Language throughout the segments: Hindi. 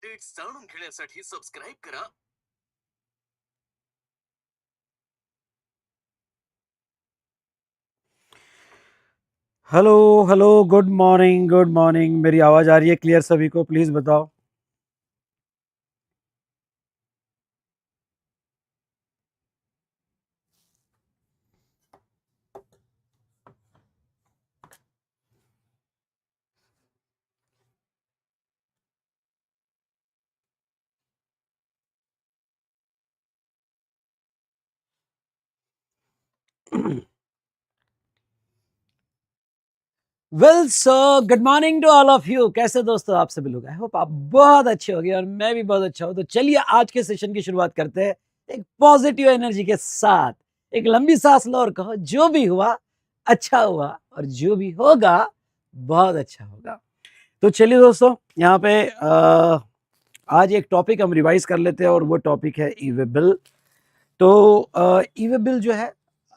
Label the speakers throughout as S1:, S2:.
S1: अपडेट्स जाणून घेण्यासाठी सबस्क्राईब करा.
S2: Hello hello, good morning good morning. मेरी आवाज़ आ रही है क्लियर सभी को? प्लीज़ बताओ। Well so good morning to all of you. कैसे दोस्तों आप सभी लोग? आई होप आप बहुत अच्छे होंगे और मैं भी बहुत अच्छा हूँ। तो चलिए आज के सेशन की शुरुआत करते हैं एक पॉजिटिव एनर्जी के साथ। एक लंबी सांस लो और कहो जो भी हुआ अच्छा हुआ और जो भी होगा बहुत अच्छा होगा। तो चलिए दोस्तों, यहाँ पे आज एक टॉपिक हम रिवाइज कर लेते हैं और वो टॉपिक है ई वे बिल। तो ई वे बिल जो है,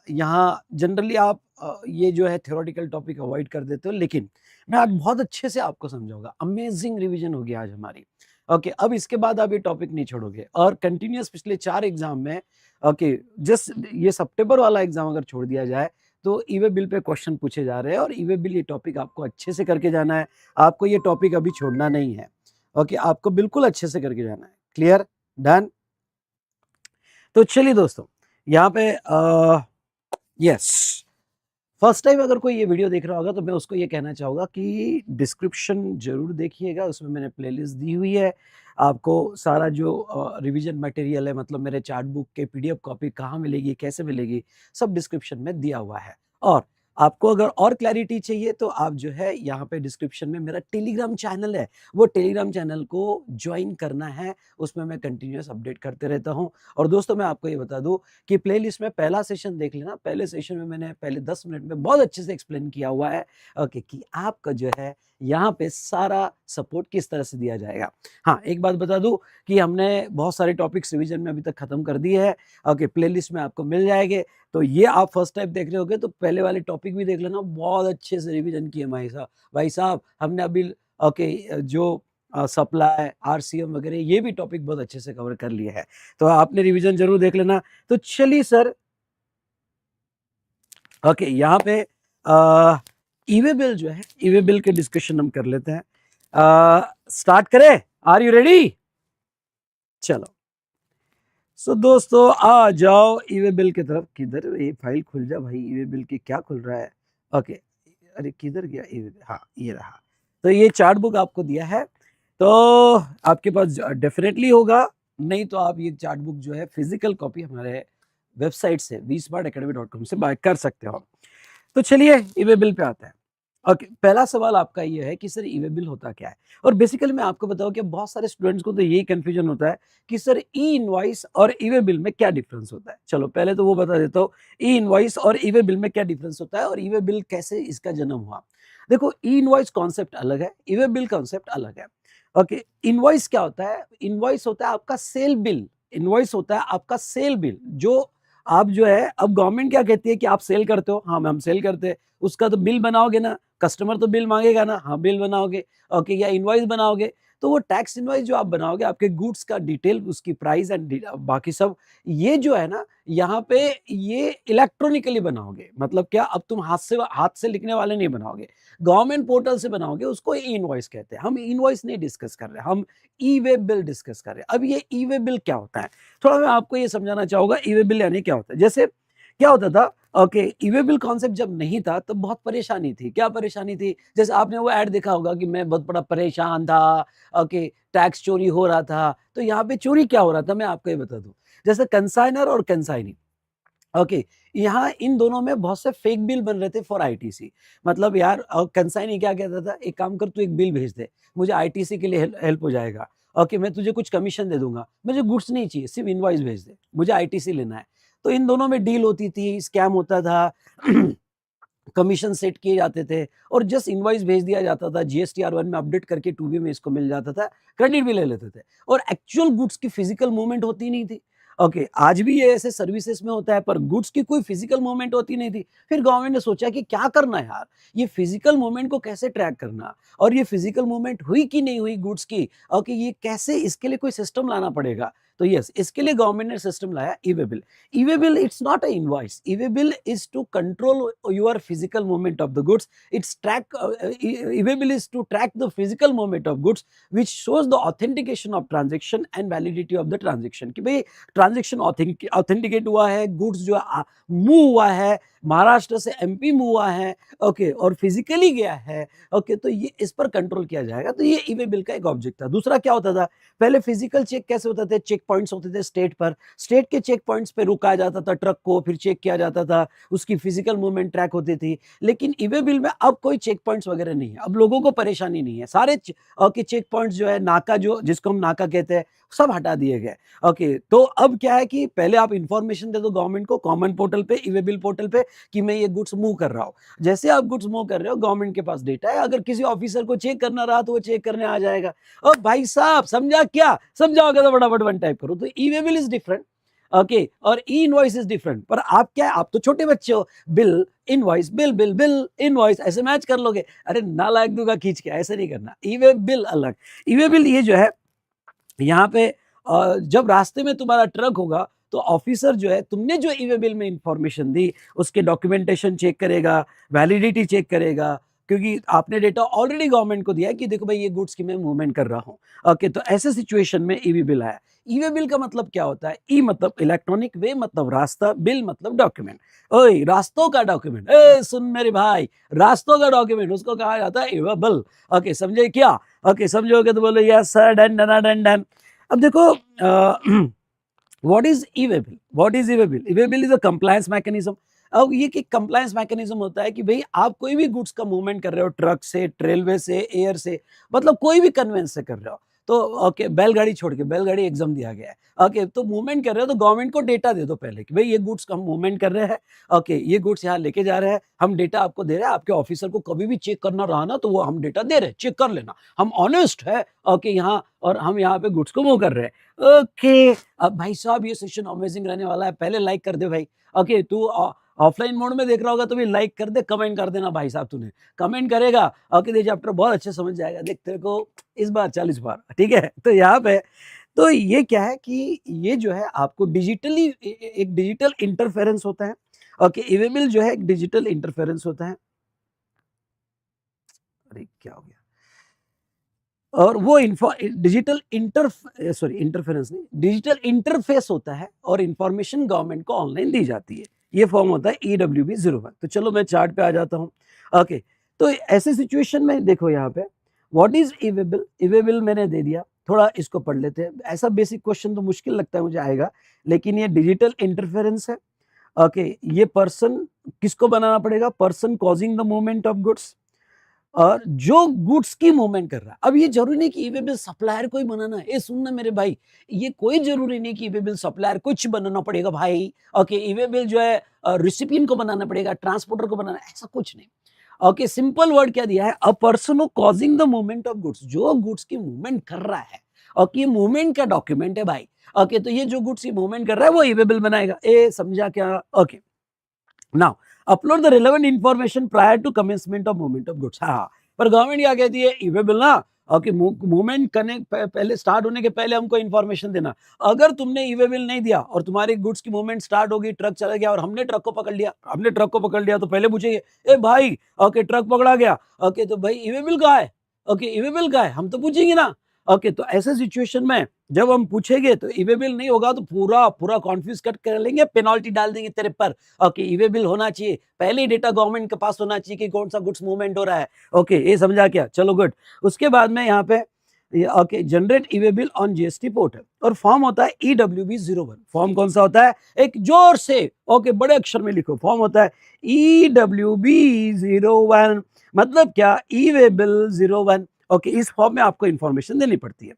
S2: यहाँ जनरली आप ये जो है थ्योरेटिकल टॉपिक अवॉइड कर देते हो, लेकिन मैं आज बहुत अच्छे से आपको समझाऊंगा। अमेजिंग रिवीजन होगी आज हमारी। ओके, अब इसके बाद आप ये टॉपिक नहीं छोड़ोगे और कंटिन्यूअस पिछले 4 एग्जाम में, ओके, जस्ट ये सितंबर वाला एग्जाम अगर छोड़ दिया जाए तो ईवे बिल पे क्वेश्चन पूछे जा रहे हैं और ईवे बिल ये टॉपिक आपको अच्छे से करके जाना है। आपको ये टॉपिक अभी छोड़ना नहीं है। ओके, आपको बिल्कुल अच्छे से करके जाना है। क्लियर? डन? तो चलिए दोस्तों, यहाँ पे यस, फर्स्ट टाइम अगर कोई ये वीडियो देख रहा होगा तो मैं उसको ये कहना चाहूँगा कि डिस्क्रिप्शन ज़रूर देखिएगा, उसमें मैंने प्लेलिस्ट दी हुई है। आपको सारा जो रिवीजन मटेरियल है, मतलब मेरे चार्ट बुक के पीडीएफ कॉपी कहाँ मिलेगी, कैसे मिलेगी, सब डिस्क्रिप्शन में दिया हुआ है। और आपको अगर और क्लैरिटी चाहिए तो आप जो है यहाँ पे डिस्क्रिप्शन में मेरा टेलीग्राम चैनल है, वो टेलीग्राम चैनल को ज्वाइन करना है। उसमें मैं कंटिन्यूअस अपडेट करते रहता हूँ। और दोस्तों मैं आपको ये बता दूँ कि प्लेलिस्ट में पहला सेशन देख लेना। पहले सेशन में मैंने पहले 10 मिनट में बहुत अच्छे से एक्सप्लेन किया हुआ है, ओके, कि आपका जो है यहाँ पे सारा सपोर्ट किस तरह से दिया जाएगा। हाँ, एक बात बता दूं कि हमने बहुत सारे टॉपिक्स रिवीजन में अभी तक खत्म कर दिए हैं। ओके, प्लेलिस्ट में आपको मिल जाएंगे। तो ये आप फर्स्ट टाइम देख रहे होगे तो पहले वाले टॉपिक भी देख लेना, बहुत अच्छे से रिवीजन किए भाई साहब हमने अभी। ओके, जो सप्लाई, आरसीएम वगैरह ये भी टॉपिक बहुत अच्छे से कवर कर लिए हैं। तो आपने रिवीजन जरूर देख लेना। तो चलिए सर, ओके, यहाँ पे ईवे बिल जो है, ईवे बिल के डिस्कशन हम कर लेते हैं। स्टार्ट करें? Are you ready? चलो, सो दोस्तों आ जाओ ईवे बिल की तरफ। किधर ये फाइल खुल जा भाई, ईवे बिल की क्या खुल रहा है? ओके, अरे किधर गया ईवे बिल? हाँ, ये रहा। तो ये चार्ट बुक आपको दिया है, तो आपके पास डेफिनेटली होगा। नहीं तो आप ये चार्ट बुक जो है फिजिकल कॉपी हमारे वेबसाइट से vsmartacademy.com से बाय कर सकते हो। तो चलिए ईवे बिल पे आते हैं। ओके, पहला सवाल आपका ये है कि सर ईवे बिल होता क्या है? और बेसिकली मैं आपको बताऊं कि बहुत सारे स्टूडेंट्स को तो यही कंफ्यूजन होता है कि सर ई इनवॉइस और ईवे बिल में क्या डिफरेंस होता है। चलो पहले तो वो बता देता हूँ, ई इनवॉइस और ईवे बिल में क्या डिफरेंस होता है और ईवे बिल कैसे इसका जन्म हुआ। देखो, ई इनवॉइस कॉन्सेप्ट अलग है, ईवे बिल कॉन्सेप्ट अलग है। ओके, इनवॉइस क्या होता है? इनवॉइस होता है आपका सेल बिल। इनवॉइस होता है आपका सेल बिल, जो आप जो है, अब गवर्नमेंट क्या कहती है कि आप सेल करते हो, हाँ हम सेल करते हैं, उसका तो बिल बनाओगे ना, कस्टमर तो बिल मांगेगा ना, हाँ बिल बनाओगे। ओके, या इनवॉइस बनाओगे, तो वो टैक्स इनवॉइस जो आप बनाओगे, आपके गुड्स का डिटेल, उसकी प्राइस एंड बाकी सब, ये जो है ना, यहाँ पे ये इलेक्ट्रॉनिकली बनाओगे। मतलब क्या, अब तुम हाथ से लिखने वाले नहीं बनाओगे, गवर्नमेंट पोर्टल से बनाओगे, उसको ई इनवॉइस कहते हैं। हम इनवॉइस नहीं डिस्कस कर रहे, हम ई वे बिल डिस्कस कर रहे हैं। अब ये ई वे बिल क्या होता है, थोड़ा मैं आपको ये समझाना चाहूंगा। ई वे बिल यानी क्या होता है। जैसे क्या होता था, ओके, ई वे बिल कॉन्सेप्ट जब नहीं था तो बहुत परेशानी थी। क्या परेशानी थी? जैसे आपने वो ऐड देखा होगा कि मैं बहुत बड़ा परेशान था, ओके, टैक्स चोरी हो रहा था। तो यहाँ पे चोरी क्या हो रहा था, मैं आपको ये बता दूं। जैसे कंसाइनर और कंसाइनी, ओके, यहाँ इन दोनों में बहुत से फेक बिल बन रहे थे फॉर आईटीसी। मतलब यार, कंसाइनी क्या कहता था, एक काम कर, तू एक बिल भेज दे, मुझे आईटीसी के लिए हेल्प हो जाएगा। ओके, मैं तुझे कुछ कमीशन दे दूंगा, मुझे गुड्स नहीं चाहिए, सिर्फ इनवॉइस भेज दे, मुझे आईटीसी लेना है। तो इन दोनों में डील होती थी, स्कैम होता था, कमीशन सेट किए जाते थे और जस्ट इनवॉइस भेज दिया जाता था, जीएसटीआर 1 में अपडेट करके 2B में इसको मिल जाता था, क्रेडिट भी ले लेते थे और एक्चुअल गुड्स की फिजिकल मूवमेंट होती नहीं थी। ओके, आज भी ये ऐसे सर्विसेज में होता है, पर गुड्स की कोई फिजिकल मूवमेंट होती नहीं थी। फिर गवर्नमेंट ने सोचा कि क्या करना है यार, ये फिजिकल मूवमेंट को कैसे ट्रैक करना, और ये फिजिकल मूवमेंट हुई कि नहीं हुई गुड्स की, ओके, ये कैसे, इसके लिए कोई सिस्टम लाना पड़ेगा। तो यस, इसके लिए गवर्नमेंट ने सिस्टम लाया e way bill. E way bill it's not a invoice, e way bill is to control your physical movement of the goods. It's track, e way bill is to track the physical movement of goods which shows the authentication of transaction and validity of the transaction, कि भाई ट्रांजेक्शन ऑथेंटिकेट हुआ है, गुड्स जो मूव हुआ है, महाराष्ट्र से एमपी मूव हुआ है, ओके, और फिजिकली गया है, ओके, तो ये इस पर कंट्रोल किया जाएगा। तो ये ई-वे बिल का एक ऑब्जेक्ट था। दूसरा क्या होता था, पहले फिजिकल चेक कैसे होते थे, चेक पॉइंट्स होते थे स्टेट पर, स्टेट के चेक पॉइंट्स पे रुकाया जाता था ट्रक को, फिर चेक किया जाता था, उसकी फिजिकल मूवमेंट ट्रैक होती थी। लेकिन ई-वे बिल में अब कोई चेक पॉइंट्स वगैरह नहीं है, अब लोगों को परेशानी नहीं है, सारे ओके चेक पॉइंट्स जो है, नाका जो जिसको हम नाका कहते हैं, सब हटा दिए गए। ओके, तो अब क्या है कि पहले आप इंफॉर्मेशन दे दो गवर्नमेंट को कॉमन पोर्टल पे, ई-वे बिल पोर्टल पे, कि मैं ये गुड्स मूव कर रहा हूँ। जैसे आप गुड्स मूव कर रहे हो, गवर्नमेंट के पास डेटा है, अगर किसी ऑफिसर को चेक करना रहा तो वो चेक करने आ जाएगा। ओ भाई साहब, समझा क्या? समझाओगे तो फटाफट वन टाइप करो। तो e-way bill is different, okay, और ई इनवॉइस इज डिफरेंट। पर आप क्या है, आप तो छोटे बच्चे हो, bill invoice, bill bill bill invoice ऐसे मैच कर लोगे। अरे नालायक दूंगा खींच के, ऐसे नहीं करना। ई-वे बिल अलग। ई-वे बिल ये जो है, यहाँ पे जब रास्ते में तुम्हारा ट्रक होगा, तो ऑफिसर जो है, तुमने जो ई-वे बिल में इंफॉर्मेशन दी, उसके डॉक्यूमेंटेशन चेक करेगा, वैलिडिटी चेक करेगा, क्योंकि आपने डेटा ऑलरेडी गवर्नमेंट को दिया है कि देखो भाई ये गुड्स की मैं मूवमेंट कर रहा हूँ। ओके, तो ऐसे सिचुएशन में ई-वे बिल आया। ई-वे बिल का मतलब क्या होता है? ई मतलब इलेक्ट्रॉनिक, वे मतलब रास्ता, बिल मतलब डॉक्यूमेंट। ओए, रास्तों का डॉक्यूमेंट, ए सुन मेरे भाई, रास्तों का डॉक्यूमेंट उसको कहा जाता है ई-वे बिल। ओके, समझे क्या? ओके, समझोगे तो बोलो yes sir, done done done done. अब देखो, what is e-way bill? What is e-way bill? E way bill is a compliance mechanism. अब ये कि कंप्लायंस मैकेनिज्म होता है कि भाई आप कोई भी गुड्स का मूवमेंट कर रहे हो, ट्रक से, रेलवे से, एयर से, मतलब कोई भी कन्वेंस से कर रहे हो, तो ओके, बैलगाड़ी छोड़ के, बैलगाड़ी एग्जाम दिया गया है, ओके, तो मूवमेंट कर रहे हो तो गवर्नमेंट को डेटा दे दो पहले कि भाई ये गुड्स का हम मूवमेंट कर रहे हैं, ओके, ये गुड्स यहाँ लेके जा रहे हैं, हम डेटा आपको दे रहे हैं, आपके ऑफिसर को कभी भी चेक करना रहा ना, तो वो हम डेटा दे रहे हैं, चेक कर लेना, हम ऑनेस्ट है, ओके, यहाँ, और हम यहाँ पे गुड्स को मूव कर रहे हैं। ओके, अब भाई साहब ये सेशन अमेजिंग रहने वाला है, पहले लाइक कर दे भाई। ओके, तू ऑफलाइन मोड में देख रहा होगा तो भी लाइक कर दे, कमेंट कर देना भाई साहब, तूने कमेंट करेगा, ओके, ये चैप्टर बहुत अच्छे समझ जाएगा, देख तेरे को इस बार 40 बार, ठीक है। तो यहाँ पे, तो ये क्या है कि ये जो है आपको डिजिटली, एक डिजिटल इंटरफेरेंस होता है। ओके, ई-वे बिल जो है एक डिजिटल इंटरफेरेंस होता है। अरे क्या हो गया? और वो डिजिटल इंटरफेरेंस नहीं, डिजिटल इंटरफेस होता है, और इंफॉर्मेशन गवर्नमेंट को ऑनलाइन दी जाती है। ये फॉर्म होता है EWB01। तो चलो मैं चार्ट पे आ जाता हूँ। ओके, तो ऐसे सिचुएशन में देखो यहाँ पे, what is e-way bill? E way bill मैंने दे दिया, थोड़ा इसको पढ़ लेते हैं। ऐसा बेसिक क्वेश्चन तो मुश्किल लगता है मुझे आएगा, लेकिन ये डिजिटल इंटरफेरेंस है। ओके, ये पर्सन किसको बनाना पड़ेगा? Person causing the movement of goods, और जो गुड्स की मूवमेंट कर रहा है। अब ये जरूरी नहीं कि ई-वे बिल सप्लायर को ही बनाना है। ये सुनना मेरे भाई, ये कोई जरूरी नहीं कि ई-वे बिल सप्लायर कुछ बनाना पड़ेगा भाई। ओके, ई-वे बिल जो है रिसिपिएंट को बनाना पड़ेगा, ट्रांसपोर्टर को बनाना, ऐसा कुछ नहीं। ओके, सिंपल वर्ड क्या दिया है? A person who causing the movement of goods, जो गुड्स की मूवमेंट कर रहा है। ओके, मूवमेंट का डॉक्यूमेंट है भाई। ओके, तो ये जो गुड्स की मूवमेंट कर रहा है वो ई-वे बिल बनाएगा। ए समझा क्या? Okay, now upload the relevant information prior to commencement of movement of goods. हाँ, पर गवर्नमेंट क्या कहती है? ई-वे बिल ना, ओके, मूवमेंट करने पहले, स्टार्ट होने के पहले हमको इन्फॉर्मेशन देना। अगर तुमने ई-वे बिल नहीं दिया और तुम्हारी गुड्स की मूवमेंट स्टार्ट होगी, ट्रक चला गया और हमने ट्रक को पकड़ लिया, तो पहले पूछेंगे, ए भाई, ओके, ट्रक पकड़ा गया, ओके, तो भाई ई-वे बिल कहाँ है? ओके, ई-वे बिल कहाँ है? हम तो पूछेंगे ना। ओके, तो ऐसे सिचुएशन में जब हम पूछेंगे तो ई-वे बिल नहीं होगा तो पूरा पूरा कॉन्फ्यूज कर लेंगे, पेनल्टी डाल देंगे तेरे पर। ओके, ई-वे बिल होना चाहिए, पहले ही डेटा गवर्नमेंट के पास होना चाहिए कि कौन सा गुड्स मूवमेंट हो रहा है। ओके, ये समझा क्या? चलो गुड। उसके बाद में यहाँ पे, okay, generate e-way bill on GST portal, और फॉर्म होता है EWB01। फॉर्म कौन सा होता है? एक जोर से, ओके, बड़े अक्षर में लिखो, फॉर्म होता है EWB01। मतलब क्या? E-way bill 01। ओके, इस फॉर्म में आपको इंफॉर्मेशन देनी पड़ती है।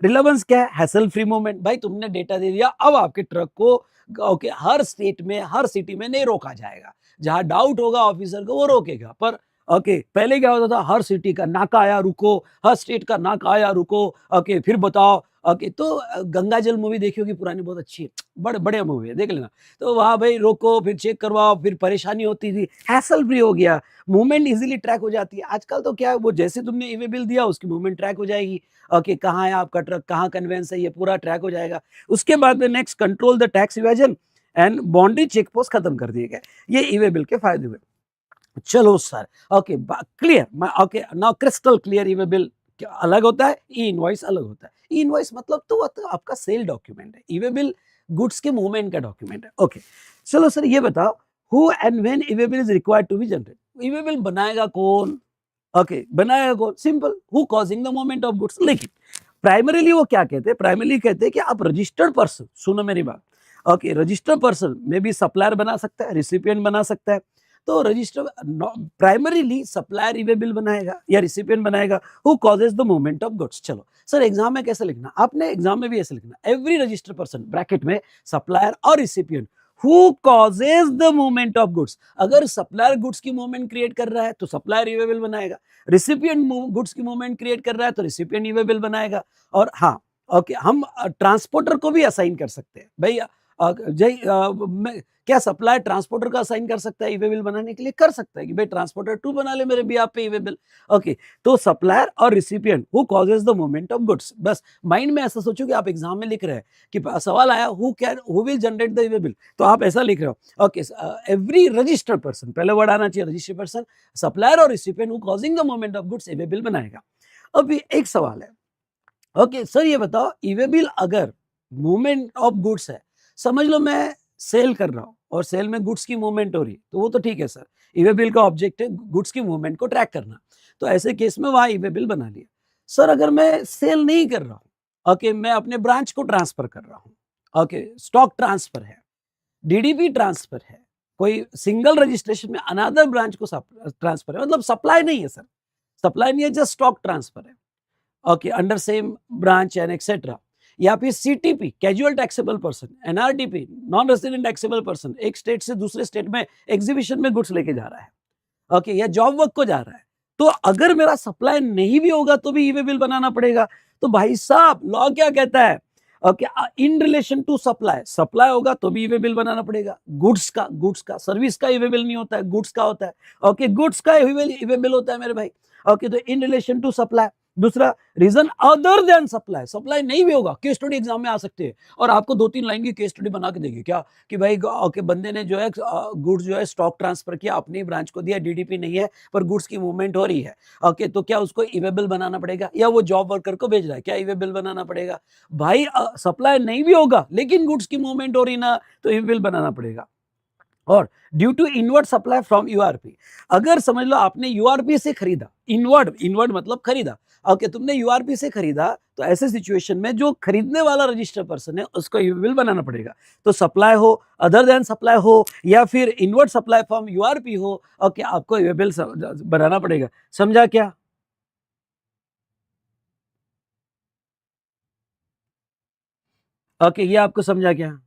S2: रिलेवेंस क्या है? Hassle free movement. भाई तुमने डेटा दे दिया, अब आपके ट्रक को, ओके, हर स्टेट में, हर सिटी में नहीं रोका जाएगा। जहां डाउट होगा ऑफिसर को वो रोकेगा। पर ओके, पहले क्या होता था? हर सिटी का नाका आया रुको, हर स्टेट का नाका आया रुको, ओके, फिर बताओ, ओके, तो गंगा जल मूवी देखी होगी पुरानी, बहुत अच्छी है, बड़े बढ़िया मूवी है, देख लेना। तो वहाँ भाई रोको, फिर चेक करवाओ, फिर परेशानी होती थी, हैसल फ्री हो गया, मूवमेंट इजीली ट्रैक हो जाती है। आजकल तो क्या है, वो जैसे तुमने ई वे बिल दिया उसकी मूवमेंट ट्रैक हो जाएगी। ओके, कहाँ है आपका ट्रक, कहाँ कन्वेंस है, ये पूरा ट्रैक हो जाएगा। उसके बाद में next, control the tax evasion and boundary check post खत्म कर दिए गए। ये ई वे बिल के फायदे हुए। चलो sir, okay, clear, okay, now crystal clear. E way bill अलग होता है, ई इनवॉइस अलग होता है। ई इनवॉइस मतलब तो आपका सेल डॉक्यूमेंट है, ई वे बिल गुड्स के मूवमेंट का डॉक्यूमेंट है। ओके, चलो सर ये बताओ, who and when e way bill is required to be generate. E way bill बनाएगा कौन? ओके, बनाएगा कौन? Simple, who causing the movement of goods. लेकिन प्राइमरीली वो क्या कहते हैं, प्राइमरीली कहते हैं कि आप रजिस्टर्ड पर्सन, सुनो मेरी बात, ओके, रजिस्टर्ड पर्सन में भी सप्लायर बना सकता है, रिसिपिएंट बना सकता है। तो रजिस्टर प्राइमरीली सप्लायर ई वे बिल बनाएगा या रिसिपिएंट बनाएगा, who causes the movement of goods. चलो सर, एग्जाम में कैसे लिखना, आपने एग्जाम में भी ऐसे लिखना, एवरी रजिस्टर्ड पर्सन ब्रैकेट में सप्लायर और recipient who causes the movement of goods. अगर सप्लायर गुड्स की मूवमेंट क्रिएट कर रहा है तो सप्लायर ई वे बिल बनाएगा, रिसिपिएंट गुड्स की मूवमेंट क्रिएट कर रहा है तो रिसिपिएंट ई वे बिल बनाएगा। और हाँ, ओके, हम ट्रांसपोर्टर को भी असाइन कर सकते हैं भैया। क्या सप्लायर ट्रांसपोर्टर का असाइन कर सकता है ई वे बिल बनाने के लिए? कर सकता है कि भाई ट्रांसपोर्टर 2 बना ले मेरे बिहाफ पे ई वे बिल। ओके, तो सप्लायर और recipient who causes the movement of goods. बस माइंड में ऐसा सोचो कि आप एग्जाम में लिख रहे हैं कि सवाल आया who will generate the E way bill, तो आप ऐसा लिख रहे हो। ओके, एवरी रजिस्टर्ड पर्सन, पहले वर्ड आना चाहिए रजिस्टर्ड पर्सन, सप्लायर और recipient who causing the movement of goods E way bill बनाएगा। अभी एक सवाल है, ओके सर ये बताओ, ई वे बिल अगर मूवमेंट ऑफ गुड्स है, समझ लो मैं सेल कर रहा हूं और सेल में गुड्स की मूवमेंट हो रही, तो वो तो ठीक है सर, ई वे बिल का ऑब्जेक्ट है गुड्स की मूवमेंट को ट्रैक करना, तो ऐसे केस में वहां ई वे बिल बना लिया। सर अगर मैं सेल नहीं कर रहा हूं, ओके, मैं अपने ब्रांच को ट्रांसफर कर रहा हूं, ओके, स्टॉक ट्रांसफर है, डीडीपी ट्रांसफर है, कोई सिंगल रजिस्ट्रेशन में अनदर ब्रांच को ट्रांसफर है, मतलब सप्लाई नहीं है सर, सप्लाई नहीं है, जस्ट स्टॉक ट्रांसफर है, okay, under same branch and etcetera. या फिर CTP, casual taxable person, NRTP, non resident taxable person, एक स्टेट से दूसरे स्टेट में एग्जीबिशन में गुड्स लेके जा रहा है, ओके, या जॉब वर्क को जा रहा है, तो अगर मेरा सप्लाई नहीं भी होगा तो भी ई वे बिल बनाना पड़ेगा। तो भाई साहब लॉ क्या कहता है, okay, in relation to supply, supply होगा तो भी ई वे बिल बनाना पड़ेगा। गुड्स का, सर्विस का ई वे बिल नहीं होता है, गुड्स का होता है, ओके, गुड्स का ई वे बिल होता है मेरे भाई। ओके, तो इन रिलेशन टू सप्लाई। दूसरा reason, other than supply, supply नहीं भी होगा, केस स्टडी एग्जाम में आ सकते हैं और आपको 2-3 लाइन की केस स्टडी बना के देंगे क्या कि भाई ओके, बंदे ने जो है गुड्स जो है स्टॉक ट्रांसफर किया, अपनी ब्रांच को दिया, डीडीपी नहीं है पर गुड्स की मूवमेंट हो रही है, ओके, तो क्या उसको ई वे बिल बनाना पड़ेगा, या वो जॉब वर्कर को भेज रहा है, क्या ई वे बिल बनाना पड़ेगा? भाई सप्लाई नहीं भी होगा लेकिन गुड्स की मूवमेंट हो रही ना, तो ई वे बिल बनाना पड़ेगा। और due to inward supply from URP, अगर समझ लो आपने यूआरपी से खरीदा, इनवर्ड मतलब खरीदा, ओके, तुमने यूआरपी से खरीदा, तो ऐसे सिचुएशन में जो खरीदने वाला रजिस्टर्ड पर्सन है उसको ई वे बिल बनाना पड़ेगा। तो सप्लाई हो, अदर देन सप्लाई हो, या फिर इनवर्ड सप्लाई फ्रॉम यूआरपी हो, ओके, आपको ई वे बिल बनाना पड़ेगा। समझा क्या? ओके, ये आपको समझा क्या?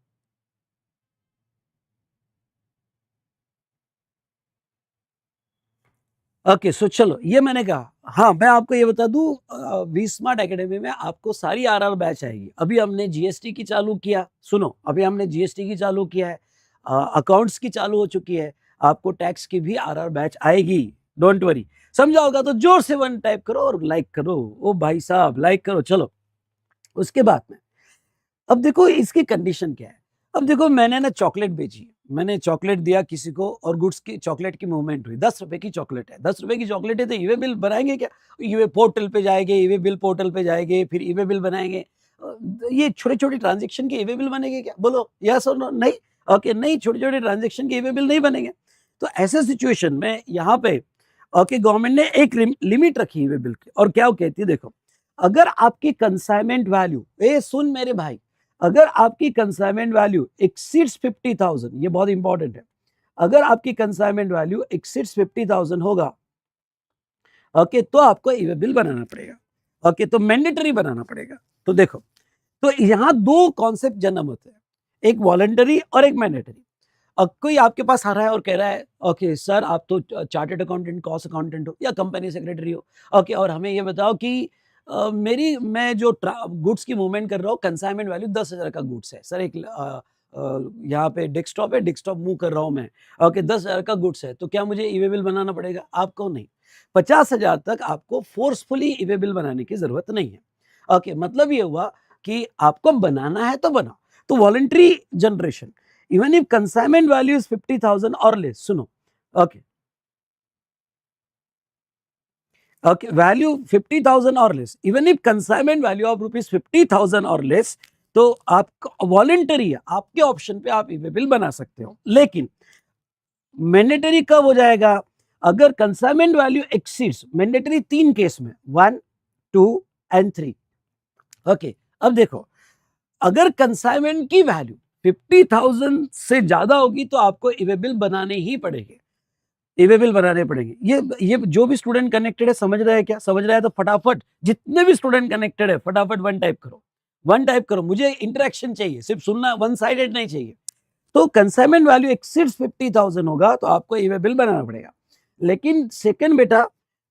S2: ओके, सो चलो ये मैंने कहा। हाँ, मैं आपको ये बता दूं, वी स्मार्ट एकेडमी में आपको सारी आरआर बैच आएगी। अभी हमने जीएसटी की चालू किया, सुनो, अभी हमने जीएसटी की चालू किया है, अकाउंट्स की चालू हो चुकी है, आपको टैक्स की भी आरआर बैच आएगी, डोंट वरी। समझा होगा तो जोर से 1 टाइप करो और लाइक करो, ओ भाई साहब लाइक करो। चलो उसके बाद में अब देखो इसकी कंडीशन क्या है। अब देखो मैंने ना चॉकलेट बेची, मैंने चॉकलेट दिया किसी को और गुड्स की चॉकलेट की मूवमेंट हुई, 10 रुपए की चॉकलेट है, 10 रुपए की चॉकलेट है, तो ई वे बिल बनाएंगे क्या? ई वे पोर्टल पे जाएंगे, ई वे बिल पोर्टल पे जाएंगे, फिर ई वे बिल बनाएंगे। ये छोटे छोटे ट्रांजेक्शन के ई वे बिल बनेंगे क्या? बोलो यस और नो? नहीं। ओके, नहीं, छोटे छोटे ट्रांजेक्शन के ई वे बिल नहीं बनेंगे। तो ऐसे सिचुएशन में यहाँ पे ओके, गवर्नमेंट ने एक लिमिट रखी ई वे बिल की, और क्या वो कहती है देखो, अगर आपकी कंसाइनमेंट वैल्यू, ए सुन मेरे भाई, अगर आपकी कंसाइनमेंट वैल्यू एक्सीड्स 50,000, ये बहुत इंपॉर्टेंट है, अगर आपकी कंसाइनमेंट वैल्यू एक्सीड्स 50,000 होगा, ओके, तो आपको ई वे बिल बनाना पड़ेगा। ओके, तो मैंडेटरी बनाना पड़ेगा। तो देखो, तो यहाँ 2 कॉन्सेप्ट जन्म होते हैं, एक वॉलंटरी और एक मैंडेटरी। अब कोई आपके पास आ रहा है और कह रहा है, ओके सर आप तो चार्टर्ड अकाउंटेंट, कॉस्ट अकाउंटेंट हो या कंपनी सेक्रेटरी हो, ओके, और हमें ये बताओ कि मैं जो गुड्स की मूवमेंट कर रहा हूँ, कंसाइनमेंट वैल्यू 10,000 का गुड्स है सर। एक यहाँ पे डेस्कटॉप है, डेस्कटॉप मूव कर रहा हूँ मैं, ओके 10,000 का गुड्स है, तो क्या मुझे ईवे बिल बनाना पड़ेगा? आपको नहीं। 50,000 तक आपको फोर्सफुली ईवे बिल बनाने की जरूरत नहीं है। ओके, मतलब ये हुआ कि आपको बनाना है तो बनाओ। तो voluntary generation, even if consignment value is 50,000 और लेस, सुनो, okay okay, value 50,000 or less, even if consignment value of rupees 50,000 or less, तो आप वॉलेंटरी है, आपके ऑप्शन पे आप ईवे बिल बना सकते हो। लेकिन मैंडेटरी कब हो जाएगा? अगर consignment value exceeds, mandatory 3 case में, 1, 2 एंड 3। ओके, अब देखो, अगर कंसाइनमेंट की वैल्यू 50,000 से ज्यादा होगी तो आपको ईवे बिल बनाने ही पड़ेंगे, ईवे बिल बनाने पड़ेंगे। ये जो भी स्टूडेंट कनेक्टेड है समझ रहा है क्या? समझ रहा है तो फटाफट, जितने भी स्टूडेंट कनेक्टेड है फटाफट वन टाइप करो, वन टाइप करो। मुझे इंटरेक्शन चाहिए, सिर्फ सुनना, वन साइडेड नहीं चाहिए। तो कंसाइनमेंट वैल्यू एक्सीड्स 50,000 होगा तो आपको ईवे बिल बनाना पड़ेगा। लेकिन सेकंड बेटा,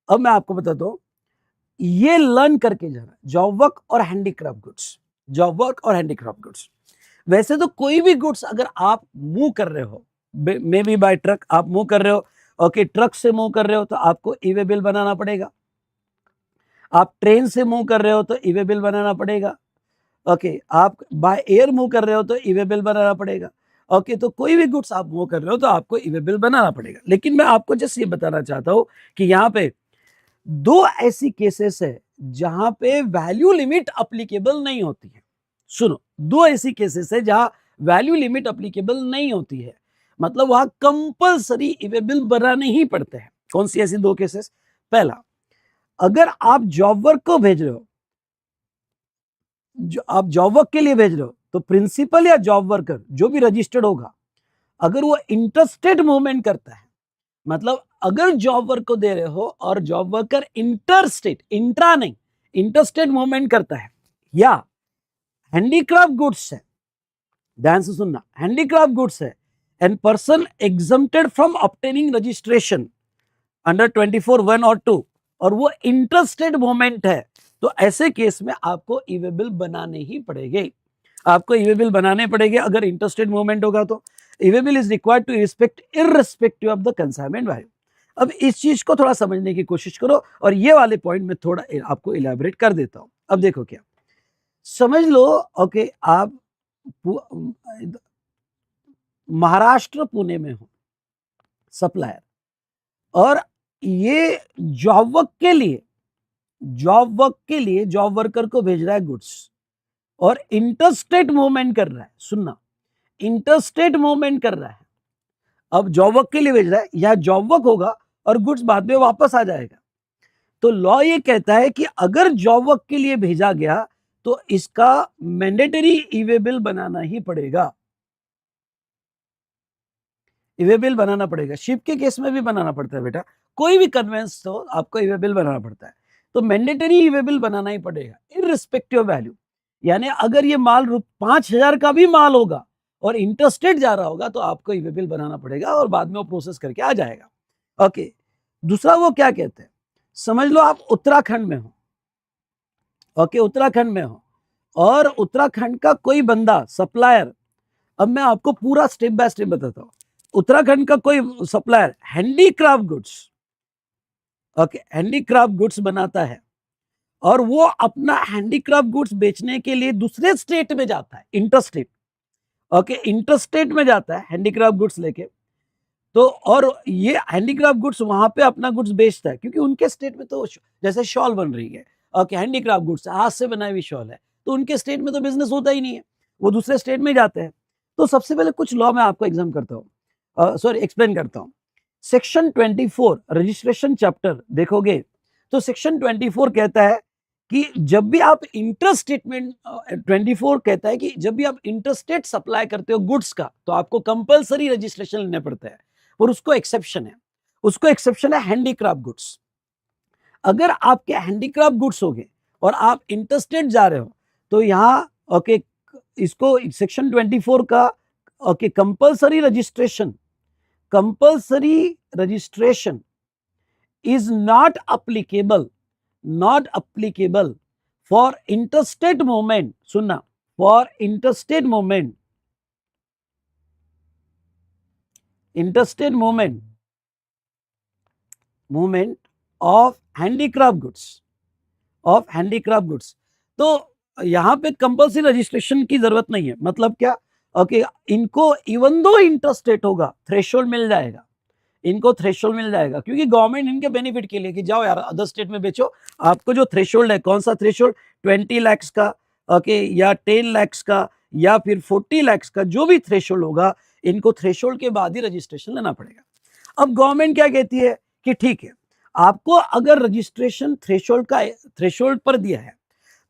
S2: अब मैं आपको बताता हूं, ये लर्न करके जाना, जॉब वर्क और हैंडीक्राफ्ट गुड्स, जॉब वर्क और हैंडीक्राफ्ट गुड्स। वैसे तो कोई भी गुड्स अगर आप मूव कर रहे हो, मे बी बाय ट्रक आप मूव कर रहे हो, ओके ट्रक से मूव कर रहे हो तो आपको ईवे बिल बनाना पड़ेगा। आप ट्रेन से मूव कर रहे हो तो ईवे बिल बनाना पड़ेगा। ओके, आप बाय एयर मूव कर रहे हो तो ईवे बिल बनाना पड़ेगा। ओके, तो कोई भी गुड्स आप मूव कर रहे हो तो आपको ईवे बिल बनाना पड़ेगा। लेकिन मैं आपको जस्ट ये बताना चाहता हूं कि यहाँ पे दो ऐसी केसेस है जहां पे वैल्यू लिमिट अप्लीकेबल नहीं होती है। सुनो, दो ऐसी केसेस है जहां वैल्यू लिमिट अप्लीकेबल नहीं होती है, मतलब वहां कंपलसरी ईवे बिल बनाने ही पड़ते हैं। कौन सी ऐसी दो केसेस? पहला, अगर आप जॉब वर्क को भेज रहे हो, आप जॉब वर्क के लिए भेज रहे हो, तो प्रिंसिपल या जॉब वर्कर जो भी रजिस्टर्ड होगा, अगर वो इंटरस्टेट मूवमेंट करता है, मतलब अगर जॉब वर्क को दे रहे हो और जॉब वर्कर इंटरस्टेट, इंट्रा नहीं, इंटरस्टेट मूवमेंट करता है, या हैंडीक्राफ्ट गुड्स है, ध्यान से सुनना, हैंडीक्राफ्ट गुड्स है, and person exempted from obtaining registration under 24(1) और 2, और वो इंटरस्टेट मूवमेंट है, तो ऐसे केस में आपको ईवे बिल बनाने ही पड़ेंगे, आपको ईवे बिल बनाने पड़ेंगे। अगर इंटरस्टेट मूवमेंट होगा तो e way bill is required to respect irrespective of the consignment value. अब इस चीज को थोड़ा समझने की कोशिश करो, और ये वाले पॉइंट में थोड़ा आपको इलैबोरेट कर देता हूं। अब देखो क्या, समझ लो, ओके आप महाराष्ट्र पुणे में हो सप्लायर, और ये जॉब वर्क के लिए, जॉब वर्क के लिए जॉब वर्कर को भेज रहा है गुड्स, और इंटरस्टेट मूवमेंट कर रहा है, सुनना, इंटरस्टेट मूवमेंट कर रहा है। अब जॉब वर्क के लिए भेज रहा है, या जॉब वर्क होगा और गुड्स बाद में वापस आ जाएगा। तो लॉ ये कहता है कि अगर जॉब वर्क के लिए भेजा गया तो इसका मैंडेटरी ईवे बिल बनाना ही पड़ेगा, ईवे बिल बनाना पड़ेगा। शिप के केस में भी बनाना पड़ता है बेटा, कोई भी कन्वेंस तो आपको ईवे बिल बनाना पड़ता है, तो मैंडेटरी ईवे बिल बनाना ही पड़ेगा इररिस्पेक्टिव वैल्यू। यानी अगर ये माल 5,000 का भी माल होगा और इंटरस्टेट जा रहा होगा तो आपको ईवे बिल बनाना पड़ेगा, और बाद में वो प्रोसेस करके आ जाएगा। ओके, दूसरा वो क्या कहते हैं, समझ लो आप उत्तराखंड में हो, ओके उत्तराखंड में हो, और उत्तराखंड का कोई बंदा सप्लायर, अब मैं आपको पूरा स्टेप बाय स्टेप बताता हूं। उत्तराखंड का कोई supplier handicraft goods, okay handicraft goods बनाता है, और वो अपना हैंडीक्राफ्ट गुड्स बेचने के लिए दूसरे स्टेट में जाता है, इंटरस्टेट, ओके इंटरस्टेट में जाता है हैंडीक्राफ्ट गुड्स लेके, तो और ये हैंडीक्राफ्ट गुड्स वहां पे अपना गुड्स बेचता है, क्योंकि उनके स्टेट में तो जैसे शॉल बन रही है, ओके हैंडीक्राफ्ट गुड्स हाथ से बनाई हुई शॉल है, तो उनके स्टेट में तो बिजनेस होता ही नहीं है, वो दूसरे स्टेट में जाते हैं। तो सबसे पहले कुछ लॉ मैं आपको एग्जाम करता हूँ, सॉरी एक्सप्लेन करता हूँ। सेक्शन 24 रजिस्ट्रेशन चैप्टर देखोगे तो सेक्शन 24 कहता है कि जब भी आप इंटरस्टेटमेंट, 24 कहता है कि जब भी आप इंटरस्टेट सप्लाई करते हो गुड्स का तो आपको कंपलसरी रजिस्ट्रेशन लेना पड़ता है, और उसको एक्सेप्शन है, उसको एक्सेप्शन है हैंडीक्राफ्ट गुड्स। अगर आपके हैंडीक्राफ्ट गुड्स हो गए और आप इंटरस्टेट जा रहे हो तो यहाँ ओके इसको सेक्शन 24 का okay compulsory registration, compulsory registration is not applicable, not applicable for interstate movement, सुनना, for interstate movement, interstate movement, movement of handicraft goods, of handicraft goods. तो यहां पे कंपल्सरी रजिस्ट्रेशन की जरूरत नहीं है। मतलब क्या, ओके, इनको इवन दो इंटरस्टेट होगा, थ्रेशोल्ड मिल जाएगा, इनको थ्रेशोल्ड मिल जाएगा, क्योंकि गवर्नमेंट इनके बेनिफिट के लिए कि जाओ यार अदर स्टेट में बेचो, आपको जो थ्रेशोल्ड है, कौन सा थ्रेशोल्ड, 20 लाख का, ओके, या 10 लाख का, या फिर 40 लाख का, जो भी थ्रेशोल्ड होगा, इनको थ्रेशोल्ड के बाद ही रजिस्ट्रेशन लेना पड़ेगा। अब गवर्नमेंट क्या कहती है कि ठीक है, आपको अगर रजिस्ट्रेशन थ्रेशोल्ड पर दिया है,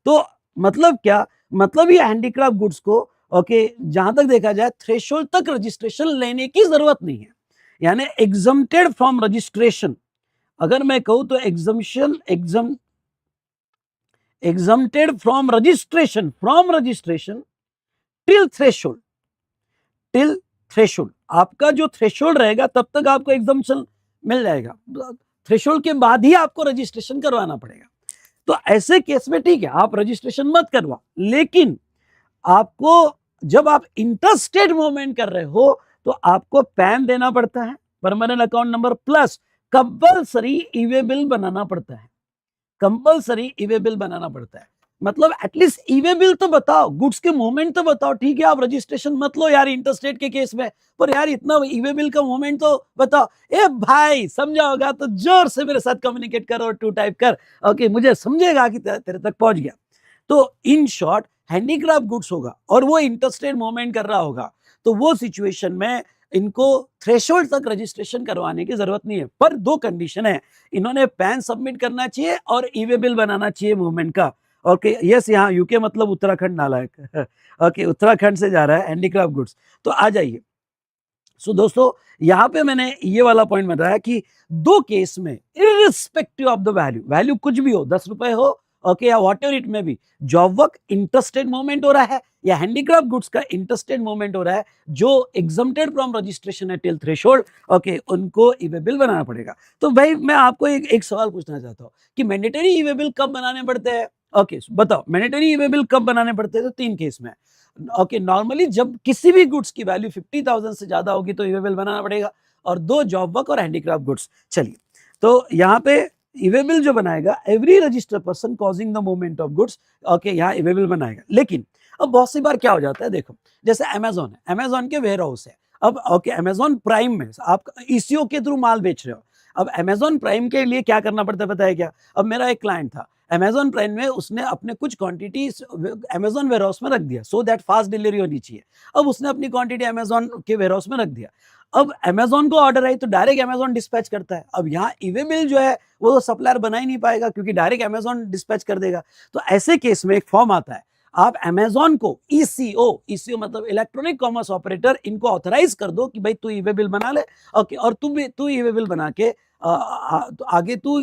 S2: तो मतलब क्या, मतलब ये हैंडीक्राफ्ट गुड्स को, ओके, जहां तक देखा जाए थ्रेशोल्ड तक रजिस्ट्रेशन लेने की जरूरत नहीं है, यानी एग्जम्प्टेड फ्रॉम रजिस्ट्रेशन। अगर मैं कहूं तो exempted from registration till threshold, till threshold, आपका जो थ्रेशोल्ड रहेगा तब तक आपको एग्जम्पशन मिल जाएगा, थ्रेशोल्ड के बाद ही आपको रजिस्ट्रेशन करवाना पड़ेगा। तो ऐसे केस में ठीक है, आप रजिस्ट्रेशन मत करवा, लेकिन आपको जब आप इंटरस्टेट मूवमेंट कर रहे हो तो आपको पैन देना पड़ता है, permanent account number, plus compulsory E way bill बनाना पड़ता है, कंपल्सरी ईवे बिल बनाना पड़ता है। मतलब एटलीस्ट ईवे बिल तो बताओ, गुड्स के मूवमेंट तो बताओ। ठीक है, आप रजिस्ट्रेशन मत लो यार इंटरस्टेट के केस में, पर यार इतना ईवे बिल का मूवमेंट तो बताओ। ए भाई, समझा होगा तो जोर से मेरे साथ कम्युनिकेट कर और 2 टाइप कर, ओके, मुझे समझेगा कि तेरे तक पहुंच गया। तो इन शॉर्ट हैंडीक्राफ्ट गुड्स होगा और वो इंटरस्टेट मूवमेंट कर रहा होगा, तो वो सिचुएशन में इनको थ्रेशोल्ड तक रजिस्ट्रेशन करवाने की जरूरत नहीं है, पर 2 कंडीशन है, इन्होंने पैन सबमिट करना चाहिए और ईवे बिल बनाना चाहिए मूवमेंट का। ओके, यस, यहाँ यूके मतलब उत्तराखंड नालायक ओके, उत्तराखंड से जा रहा है हैंडीक्राफ्ट गुड्स। तो आ जाइए। सो दोस्तों, यहां पे मैंने ये वाला पॉइंट बताया कि 2 केस में irrespective of the value, value कुछ भी हो, 10 रुपए हो, ओके, या वॉट एवर इट में भी, जॉब वर्क इंटरस्टेट मूवमेंट हो रहा है या हैंडीक्राफ्ट गुड्स का इंटरस्टेट मूवमेंट हो रहा है, जो एग्जम्प्टेड फ्रॉम रजिस्ट्रेशन है टिल थ्रेशोल्ड, ओके, उनको ईवे बिल बनाना पड़ेगा। तो भाई मैं आपको एक सवाल पूछना चाहता हूँ कि मैंडेटरी ईवे बिल कब बनाने पड़ते हैं? ओके, बताओ, मैंडेटरी ईवे बिल कब बनाने पड़ते हैं? तो 3 केस में। ओके, नॉर्मली जब किसी भी गुड्स की वैल्यू 50,000 से ज्यादा होगी तो ईवे बिल बनाना पड़ेगा, और 2 जॉब वर्क और हैंडीक्राफ्ट गुड्स। चलिए, तो यहाँ पे ईवे बिल जो बनाएगा, every registered person causing the movement of goods, okay, यहाँ ईवे बिल बनाएगा। लेकिन अब बहुत सी बार क्या हो जाता है, देखो, जैसे अमेजोन है, अमेजोन के वेयर हाउस है, अब ओके, अमेजोन प्राइम में आप ईसीओ के थ्रू माल बेच रहे हो। अब अमेजोन प्राइम के लिए क्या करना पड़ता है पता है क्या? अब मेरा एक क्लाइंट था अमेजोन प्राइम में, उसने अपने कुछ क्वांटिटी अमेजोन वेयर हाउस में रख दिया, सो दैट फास्ट डिलीवरी होनी चाहिए। अब उसने अपनी क्वांटिटी अमेजोन के वेयर हाउस में रख दिया। अब अमेजोन को ऑर्डर आई तो डायरेक्ट अमेजोन डिस्पैच करता है। अब यहाँ ईवे बिल जो है वो तो सप्लायर बना ही नहीं पाएगा, क्योंकि डायरेक्ट अमेजोन डिस्पैच कर देगा। तो ऐसे केस में एक फॉर्म आता है, आप अमेजोन को ईसीओ मतलब इलेक्ट्रॉनिक कॉमर्स ऑपरेटर, इनको ऑथराइज कर दो कि भाई तू ईवे बिल बना ले, ओके, और तू ईवे बिल बना के आगे तू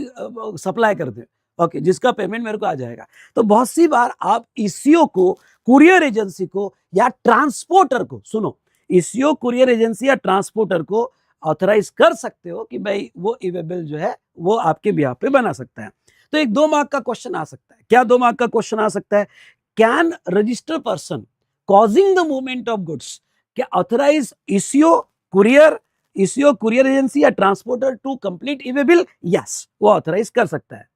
S2: सप्लाई कर दे, ओके, जिसका पेमेंट मेरे को आ जाएगा। तो बहुत सी बार आप ईसीओ को, कुरियर एजेंसी को या ट्रांसपोर्टर को, सुनो, ईसीओ, कुरियर एजेंसी या ट्रांसपोर्टर को ऑथराइज कर सकते हो कि भाई वो ईवे बिल जो है वो आपके बिहाफ पे बना सकता है। तो एक 2 मार्क का क्वेश्चन आ सकता है। क्या 2 मार्क का क्वेश्चन आ सकता है? Can register person causing the movement of goods क्या ऑथराइज ईसीओ कुरियर एजेंसी या transporter to complete e way bill? Yes, वो ऑथराइज कर सकता है।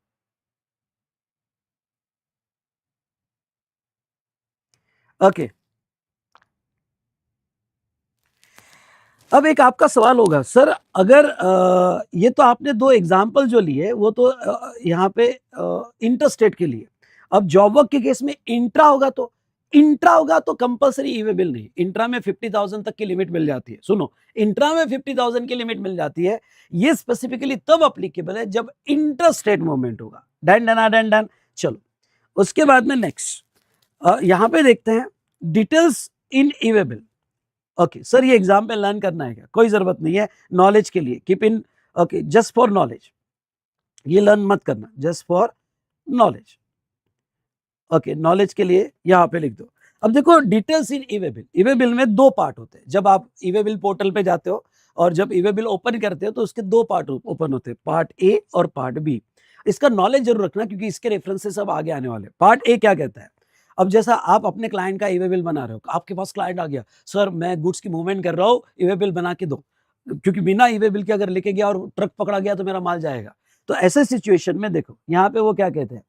S2: ओके, अब एक आपका सवाल होगा, सर अगर ये तो आपने 2 एग्जाम्पल जो लिए वो तो यहाँ पे इंटरस्टेट के लिए। अब जॉब वर्क के केस में इंट्रा होगा तो कंपलसरी ईवे बिल नहीं, इंट्रा में 50,000 तक की लिमिट मिल जाती है। सुनो, इंट्रा में 50,000 की लिमिट मिल जाती है, ये स्पेसिफिकली तब अप्लीकेबल है जब इंटरस्टेट मूवमेंट होगा। डन। चलो, उसके बाद में नेक्स्ट यहाँ पे देखते हैं details in e-way bill. Okay sir, ये एग्जाम पे लर्न करना है क्या? कोई जरूरत नहीं है, नॉलेज के लिए keep in, okay, just for knowledge, ये लर्न मत करना, just for knowledge. Okay, knowledge के लिए यहाँ पे लिख दो। अब देखो, details in e-way bill, e-way bill में 2 पार्ट होते हैं। जब आप ईवे बिल पोर्टल पे जाते हो और जब ईवे बिल ओपन करते हो तो उसके 2 पार्ट ओपन होते हैं, पार्ट ए और पार्ट बी। इसका नॉलेज जरूर रखना क्योंकि इसके रेफरेंसेस सब आगे आने वाले। पार्ट ए क्या कहता है, अब जैसा आप अपने क्लाइंट का ईवे बिल बना रहे हो, आपके पास क्लाइंट आ गया, सर मैं गुड्स की मूवमेंट कर रहा हूँ, ईवे बिल बना के दो, क्योंकि बिना ईवे बिल के अगर लेके गया और ट्रक पकड़ा गया तो मेरा माल जाएगा। तो ऐसे सिचुएशन में देखो यहाँ पे वो क्या कहते हैं,